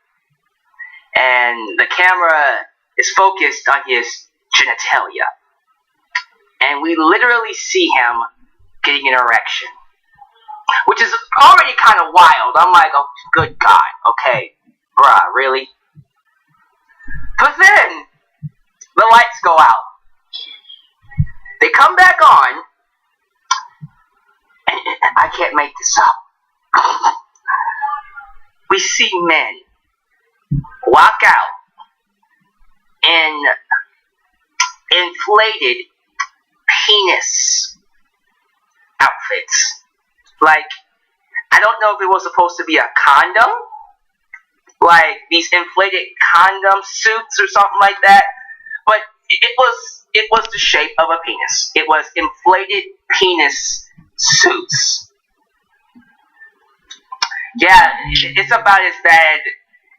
and the camera is focused on his genitalia. And we literally see him getting an erection, which is already kind of wild. I'm like, oh, good God, okay, bruh, really? But then, the lights go out. They come back on, and I can't make this up. We see men walk out in inflated penis outfits. Like, I don't know if it was supposed to be a condom, like these inflated condom suits or something like that, but it was the shape of a penis. It was inflated penis suits. Yeah, it's about as bad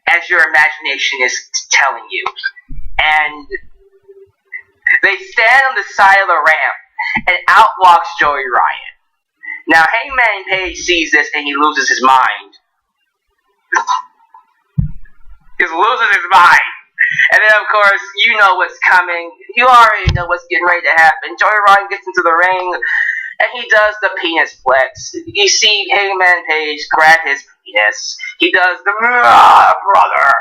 as your imagination is telling you. And they stand on the side of the ramp, and out walks Joey Ryan. Now, Hangman Page sees this, and he loses his mind. Just loses his mind. And then, of course, you know what's coming. You already know what's getting ready to happen. Joey Ryan gets into the ring, and he does the penis flex. You see Hangman Page grab his penis. He does the brother, brother,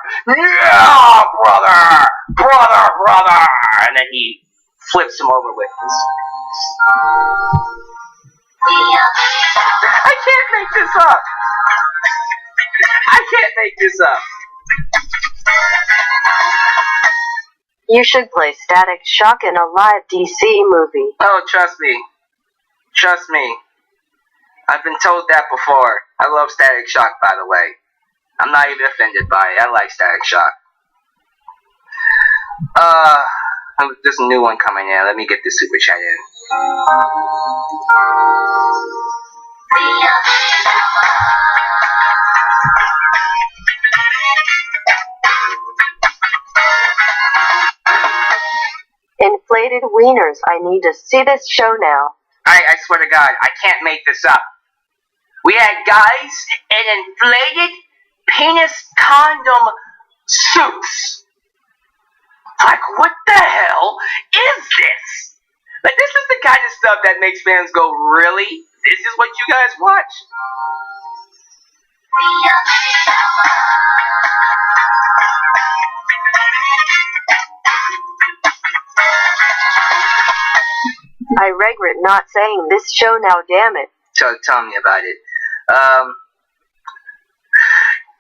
and then he flips him over with his. I can't make this up. I can't make this up. You should play Static Shock in a live DC movie. Oh, trust me. Trust me. I've been told that before. I love Static Shock, by the way. I'm not even offended by it. I like Static Shock. There's a new one coming in. Let me get this super chat in. Inflated wieners. I need to see this show now. I swear to God, I can't make this up. We had guys in inflated penis condom suits. Like, what the hell is this? Like, this is the kind of stuff that makes fans go, really? This is what you guys watch? I regret not saying this show now, damn it. So tell me about it.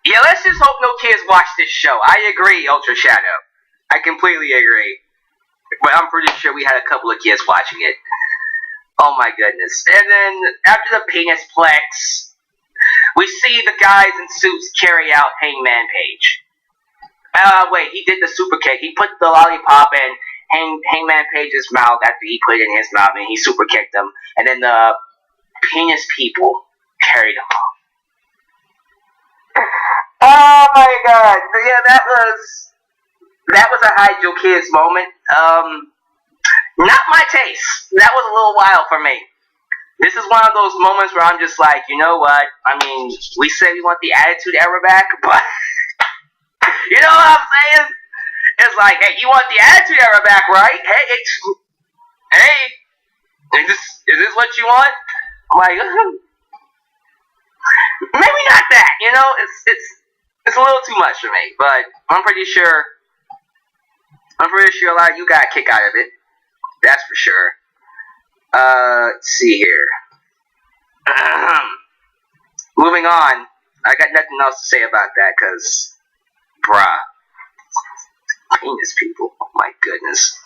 Yeah, let's just hope no kids watch this show. I agree, Ultra Shadow. I completely agree. But I'm pretty sure we had a couple of kids watching it. Oh my goodness. And then, after the penis flex, we see the guys in suits carry out Hangman Page. Wait, he did the super kick. He put the lollipop in Hangman Page's mouth after he put it in his mouth, and he super kicked him. And then the penis people carried him off. Oh my God! Yeah, that was a Hide Your Kids moment. Not my taste. That was a little wild for me. This is one of those moments where I'm just like, you know what? I mean, we say we want the Attitude Era back, but you know what I'm saying? It's like, hey, you want the Attitude Era back, right? Hey, is this what you want? I'm like, maybe not that. You know, it's a little too much for me, but I'm pretty sure a lot of you got a kick out of it. That's for sure. Let's see here. Moving on. I got nothing else to say about that, cause, bruh, penis people. Oh my goodness.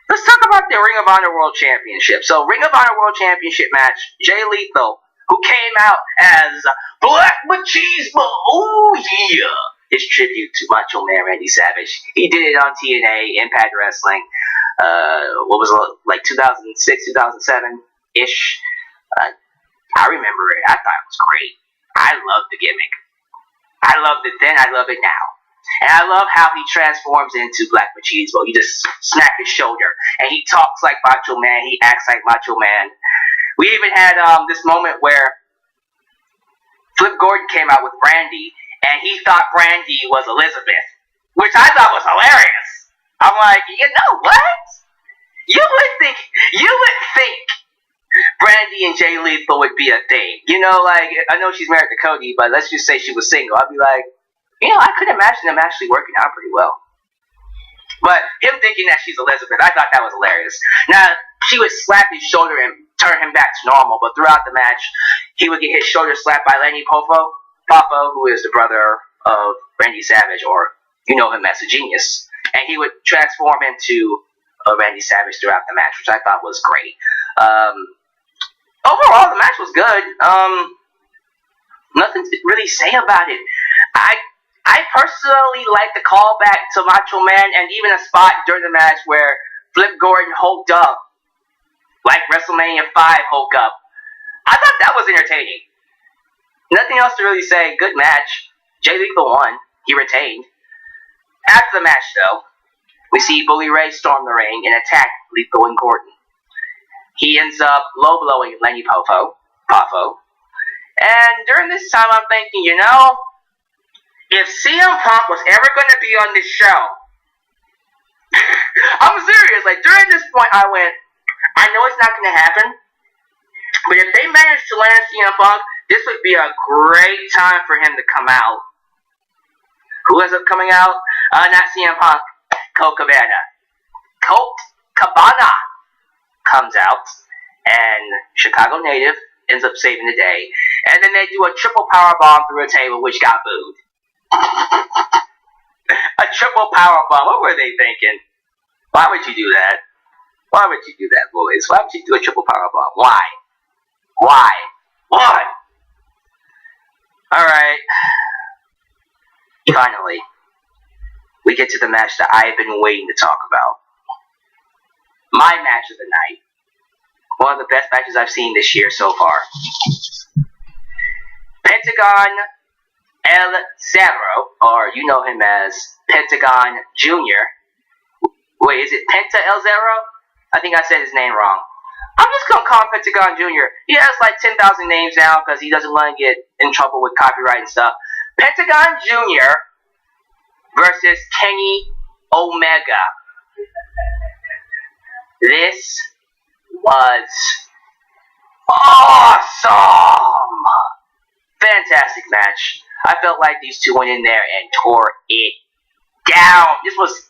Let's talk about the Ring of Honor World Championship. So, Ring of Honor World Championship match, Jay Lethal, who came out as Black Machismo, oh yeah, his tribute to Macho Man Randy Savage. He did it on TNA, Impact Wrestling, what was it, like 2006, 2007-ish. I remember it. I thought it was great. I loved the gimmick. I loved it then, I love it now. And I love how he transforms into Black Machismo. He just snaps his shoulder, and he talks like Macho Man. He acts like Macho Man. We even had this moment where Flip Gordon came out with Brandy, and he thought Brandy was Elizabeth, which I thought was hilarious. I'm like, you know what? You would think Brandy and Jay Lethal would be a thing. You know, like, I know she's married to Cody, but let's just say she was single. I'd be like, you know, I could imagine them actually working out pretty well. But him thinking that she's Elizabeth, I thought that was hilarious. Now, she would slap his shoulder and turn him back to normal, but throughout the match, he would get his shoulder slapped by Lenny Poffo, who is the brother of Randy Savage, or you know him as a Genius. And he would transform into Randy Savage throughout the match, which I thought was great. Overall, the match was good. Nothing to really say about it. I personally like the callback to Macho Man, and even a spot during the match where Flip Gordon hulked up, like WrestleMania 5 Hulk up. I thought that was entertaining. Nothing else to really say. Good match. Jay Lethal won. He retained. After the match, though, we see Bully Ray storm the ring and attack Lethal and Gordon. He ends up low-blowing Lenny Poffo. And during this time, I'm thinking, you know, if CM Punk was ever going to be on this show, I'm serious. Like, during this point, I went, I know it's not going to happen, but if they manage to land CM Punk, this would be a great time for him to come out. Who ends up coming out? Not CM Punk. Colt Cabana. Colt Cabana comes out, and Chicago native ends up saving the day. And then they do a triple powerbomb through a table, which got booed. A triple powerbomb. What were they thinking? Why would you do that? Why would you do that, boys? Why would you do a triple powerbomb? Why? Alright. Finally, we get to the match that I've been waiting to talk about. My match of the night. One of the best matches I've seen this year so far. Pentagon El Zero, or you know him as Pentagon Jr. Wait, is it Penta El Zero? I think I said his name wrong. I'm just going to call him Pentagon Jr. He has like 10,000 names now because he doesn't want to get in trouble with copyright and stuff. Pentagon Jr. versus Kenny Omega. This was awesome! Fantastic match. I felt like these two went in there and tore it down. This was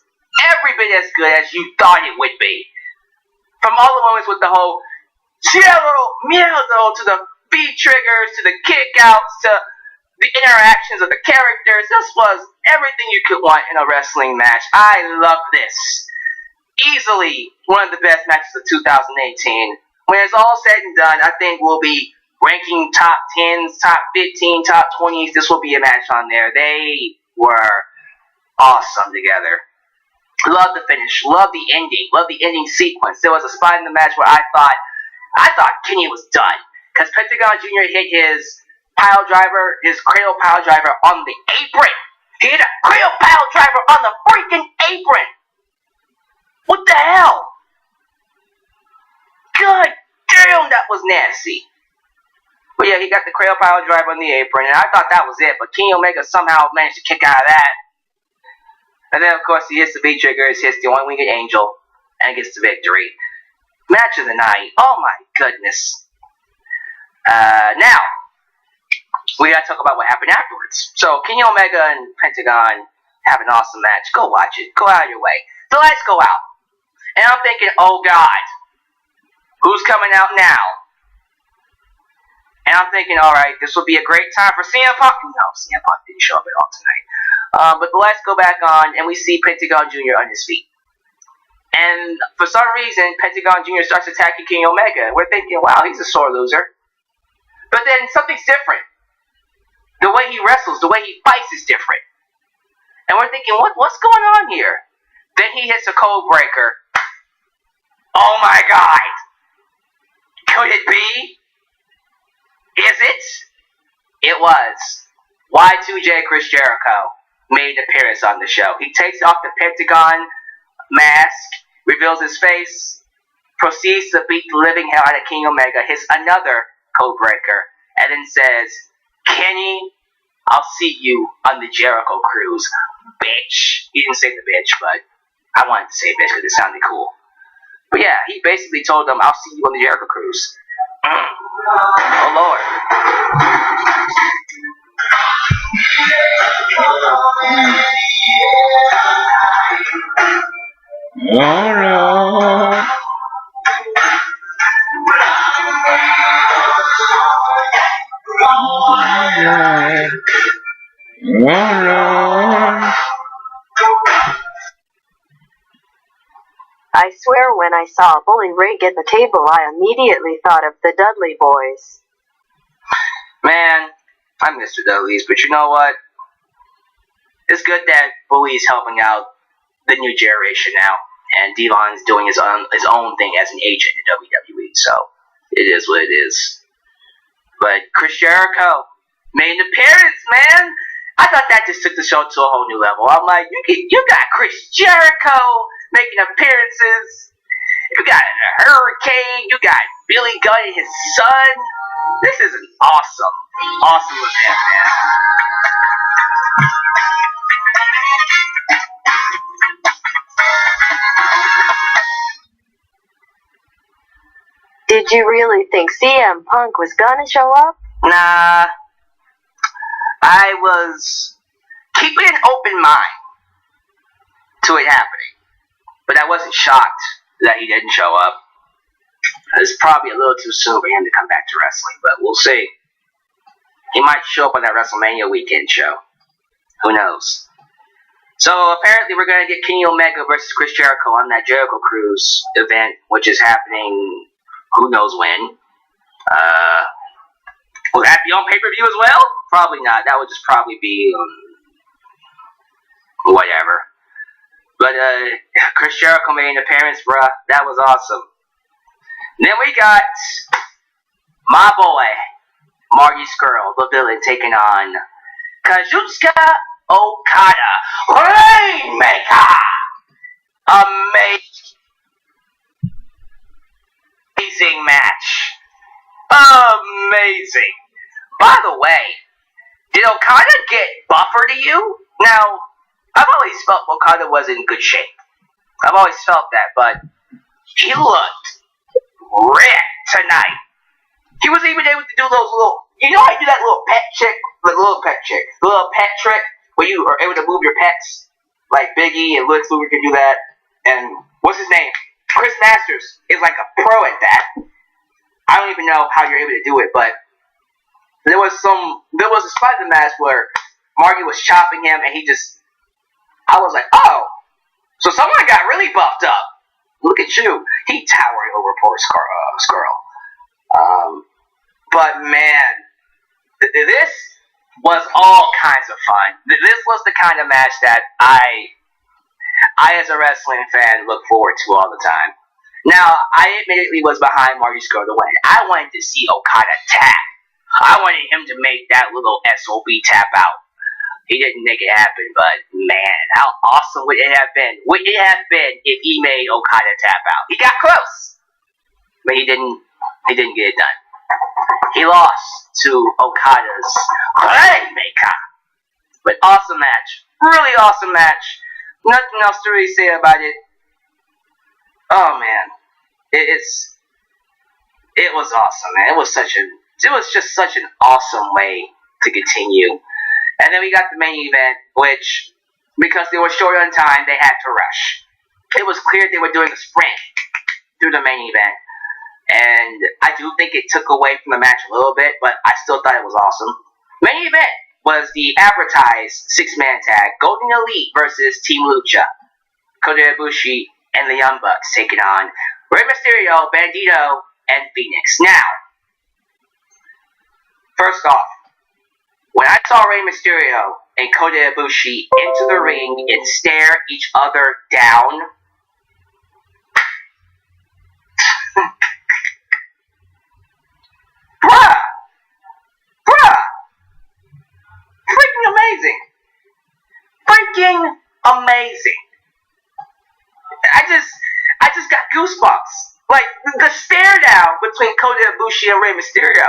every bit as good as you thought it would be. From all the moments with the whole Cielo Miedo to the beat triggers to the kickouts to the interactions of the characters, this was everything you could want in a wrestling match. I love this. Easily one of the best matches of 2018. When it's all said and done, I think we'll be ranking top 10s, top 15, top 20s. This will be a match on there. They were awesome together. Love the finish. Love the ending. Love the ending sequence. There was a spot in the match where I thought Kenny was done. Because Pentagon Jr. hit his cradle pile driver on the apron. He hit a cradle pile driver on the freaking apron. What the hell? God damn, that was was nasty. But yeah, he got the Crail Pile Driver on the apron, and I thought that was it. But Kenny Omega somehow managed to kick out of that. And then, of course, he hits the V-triggers, hits the One-Winged Angel, and gets the victory. Match of the night. Oh my goodness. Now, we gotta talk about what happened afterwards. So, Kenny Omega and Pentagon have an awesome match. Go watch it. Go out of your way. The lights go out. And I'm thinking, oh God, who's coming out now? And I'm thinking, alright, this will be a great time for CM Punk. No, CM Punk didn't show up at all tonight. But the lights go back on, and we see Pentagon Jr. on his feet. And for some reason, Pentagon Jr. starts attacking Kenny Omega. We're thinking, wow, he's a sore loser. But then something's different. The way he wrestles, the way he fights is different. And we're thinking, what's going on here? Then he hits a code breaker. Oh my God! Could it be? Is it? It was. Y2J Chris Jericho made an appearance on the show. He takes off the Pentagon mask, reveals his face, proceeds to beat the living hell out of Kenny Omega, hits another code breaker, and then says, Kenny, I'll see you on the Jericho Cruise, bitch. He didn't say the bitch, but I wanted to say bitch because it sounded cool. But yeah, he basically told them, I'll see you on the Jericho Cruise. Oh Lord. Alright. I swear when I saw a bully rig at the table, I immediately thought of the Dudley Boys. Man, I miss the Dudleys, but you know what? It's good that Bully's helping out the new generation now, and Devon's doing his own thing as an agent in WWE, so it is what it is. But Chris Jericho made an appearance, man! I thought that just took the show to a whole new level. I'm like, you got Chris Jericho making appearances. You got a Hurricane. You got Billy Gunn and his son. This is an awesome event, man. Did you really think CM Punk was gonna show up? Nah. I was keeping an open mind to it happening. But I wasn't shocked that he didn't show up. It's probably a little too soon for him to come back to wrestling, but we'll see. He might show up on that WrestleMania weekend show. Who knows? So apparently we're going to get Kenny Omega versus Chris Jericho on that Jericho Cruise event, which is happening who knows when. Will that be on pay-per-view as well? Probably not. That would just probably be whatever. But Chris Jericho made an appearance, bruh. That was awesome. And then we got my boy, Marty Scurll, the villain, taking on Kazuchika Okada. Rainmaker! Amazing match. Amazing. By the way, did Okada get buffer to you? Now, I've always felt Okada was in good shape. I've always felt that, but he looked ripped tonight. He was even able to do those little, you know how you do that little pet trick? The little pet trick where you are able to move your pets? Like Biggie and Lex Luger can do that. And what's his name? Chris Masters is like a pro at that. I don't even know how you're able to do it, but there was a spot in the match where Marty was chopping him, and I was like, oh, so someone got really buffed up. Look at you. He towering over poor Scurll. But man, this was all kinds of fun. This was the kind of match that I as a wrestling fan look forward to all the time. Now, I admittedly was behind Marty Scurll to win. I wanted to see Okada tap. I wanted him to make that little SOB tap out. He didn't make it happen, but man, how awesome would it have been? Would it have been if he made Okada tap out? He got close, but he didn't He didn't get it done. He lost to Okada's Rainmaker. But awesome match. Really awesome match. Nothing else to really say about it. Oh man. It was awesome, man. It was just such an awesome way to continue. And then we got the main event, which, because they were short on time, they had to rush. It was clear they were doing a sprint through the main event. And I do think it took away from the match a little bit, but I still thought it was awesome. Main event was the advertised six-man tag, Golden Elite versus Team Lucha. Kota Ibushi and the Young Bucks taking on Rey Mysterio, Bandito, and Phoenix. Now, first off, when I saw Rey Mysterio and Kota Ibushi into the ring and stare each other down, bruh, freaking amazing. Freaking amazing. I just got goosebumps. Like, the stare down between Kota Ibushi and Rey Mysterio.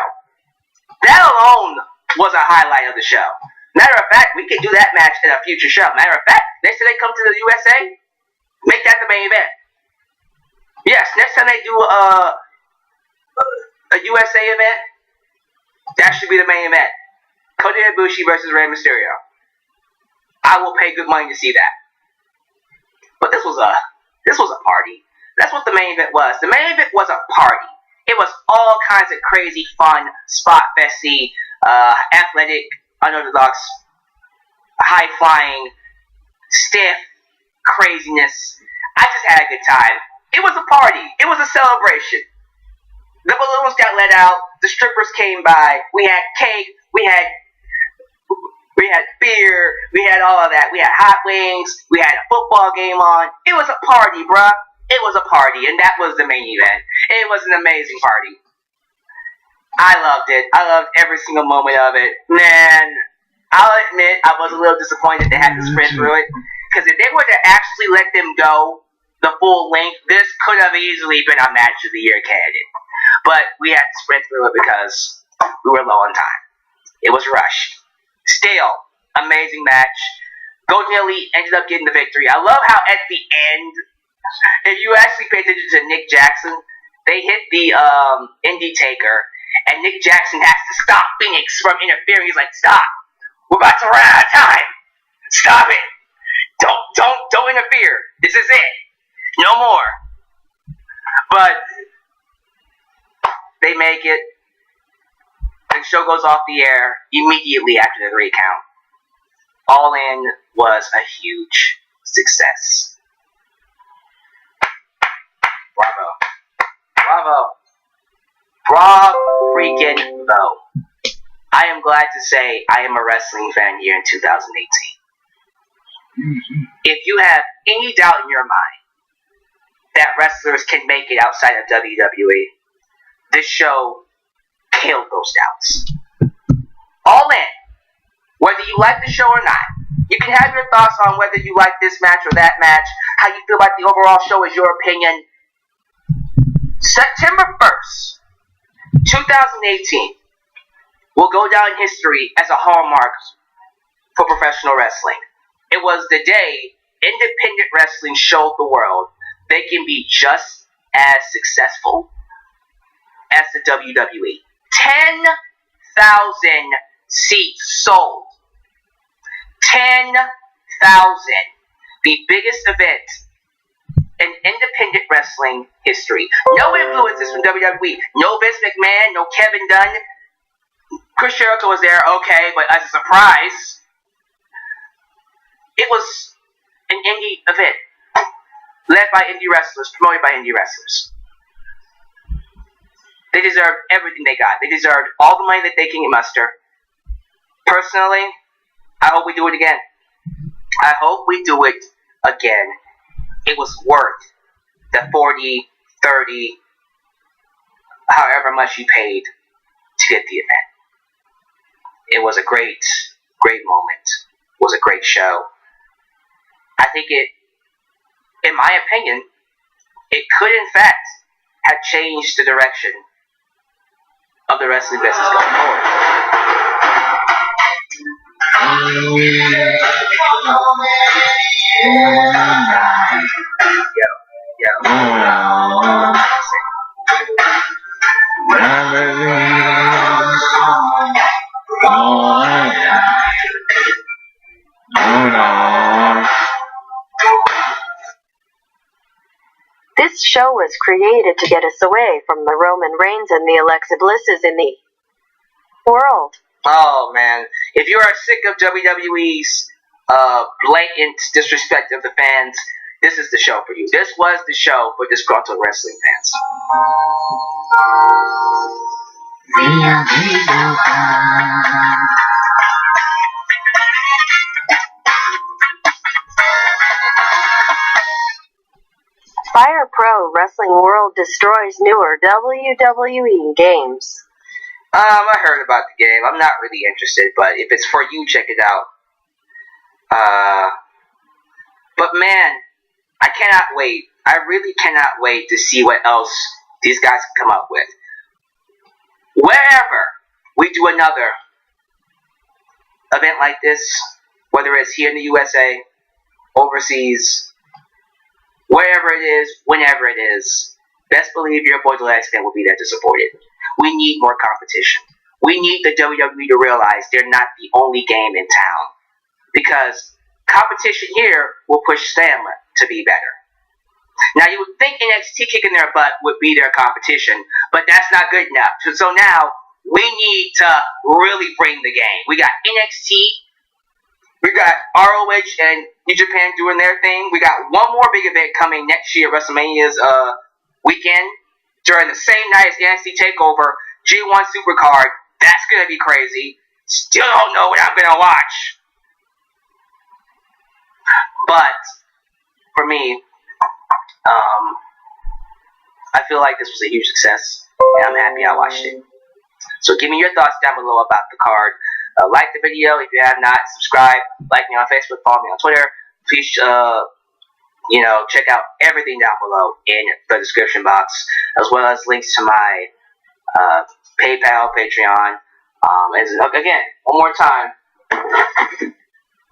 That alone was a highlight of the show. Matter of fact, we could do that match in a future show. Matter of fact, next time they come to the USA, make that the main event. Yes, next time they do a USA event, that should be the main event. Kota Ibushi versus Rey Mysterio. I will pay good money to see that. But this was a party. That's what the main event was. The main event was a party. It was all kinds of crazy, fun, spot festy, athletic, unorthodox, high-flying, stiff craziness. I just had a good time. It was a party. It was a celebration. The balloons got let out. The strippers came by. We had cake. We had beer. We had all of that. We had hot wings. We had a football game on. It was a party, bruh. It was a party, and that was the main event. It was an amazing party. I loved it. I loved every single moment of it. Man, I'll admit I was a little disappointed they had to sprint through it. Because if they were to actually let them go the full length, this could have easily been a match of the year candidate. But we had to sprint through it because we were low on time. It was rushed. Still, amazing match. Golden Elite ended up getting the victory. I love how at the end, if you actually pay attention to Nick Jackson, they hit the Indie Taker, and Nick Jackson has to stop Phoenix from interfering. He's like, "Stop! We're about to run out of time. Stop it! Don't interfere. This is it. No more." But they make it. The show goes off the air immediately after the 3 count. All In was a huge success. Bravo freaking Bo. I am glad to say I am a wrestling fan here in 2018. If you have any doubt in your mind that wrestlers can make it outside of WWE, this show killed those doubts. All In. Whether you like the show or not, you can have your thoughts on whether you like this match or that match, how you feel about the overall show is your opinion. September 1st, 2018 will go down in history as a hallmark for professional wrestling. It was the day independent wrestling showed the world they can be just as successful as the WWE. 10,000 seats sold. 10,000. The biggest event in independent wrestling history. No influences from WWE. No Vince McMahon. No Kevin Dunn. Chris Jericho was there, okay, but as a surprise, it was an indie event. Led by indie wrestlers, promoted by indie wrestlers. They deserved everything they got. They deserved all the money that they can muster. Personally, I hope we do it again. I hope we do it again. It was worth the 40, 30, however much you paid to get the event. It was a great, great moment. It was a great show. I think it, in my opinion, it could in fact have changed the direction of the wrestling business going forward. This show was created to get us away from the Roman Reigns and the Alexa Blisses in the world. Oh man, if you are sick of WWE's blatant disrespect of the fans, this is the show for you. This was the show for disgruntled wrestling fans. Fire Pro Wrestling World destroys newer WWE games. I heard about the game. I'm not really interested, but if it's for you, check it out. But man, I cannot wait. I really cannot wait to see what else these guys can come up with. Wherever we do another event like this, whether it's here in the USA, overseas, wherever it is, whenever it is, best believe your boy the Last Man will be there to support it. We need more competition. We need the WWE to realize they're not the only game in town. Because competition here will push them to be better. Now, you would think NXT kicking their butt would be their competition, but that's not good enough. So now, we need to really bring the game. We got NXT, we got ROH and New Japan doing their thing. We got one more big event coming next year, WrestleMania's weekend, during the same night as the NXT TakeOver, G1 Supercard. That's going to be crazy. Still don't know what I'm going to watch. But, for me, I feel like this was a huge success, and I'm happy I watched it. So give me your thoughts down below about the card. Like the video if you have not. Subscribe. Like me on Facebook. Follow me on Twitter. Please, check out everything down below in the description box, as well as links to my PayPal, Patreon. And again, one more time,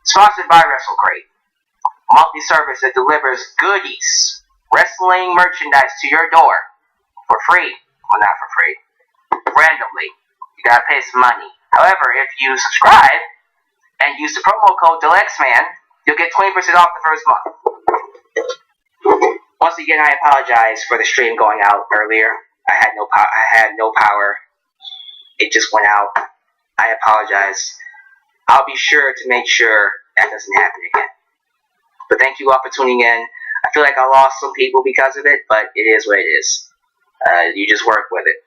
sponsored by WrestleCrate, monthly service that delivers goodies, wrestling merchandise to your door for free. Well, not for free. Randomly. You gotta pay some money. However, if you subscribe and use the promo code DeluxeMan, you'll get 20% off the first month. Once again, I apologize for the stream going out earlier. I had no power. It just went out. I apologize. I'll be sure to make sure that doesn't happen again. But thank you all for tuning in. I feel like I lost some people because of it, but it is what it is. You just work with it.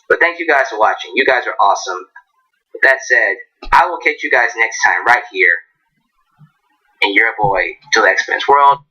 But thank you guys for watching. You guys are awesome. With that said, I will catch you guys next time right here in your boy, Deluxe Man's World.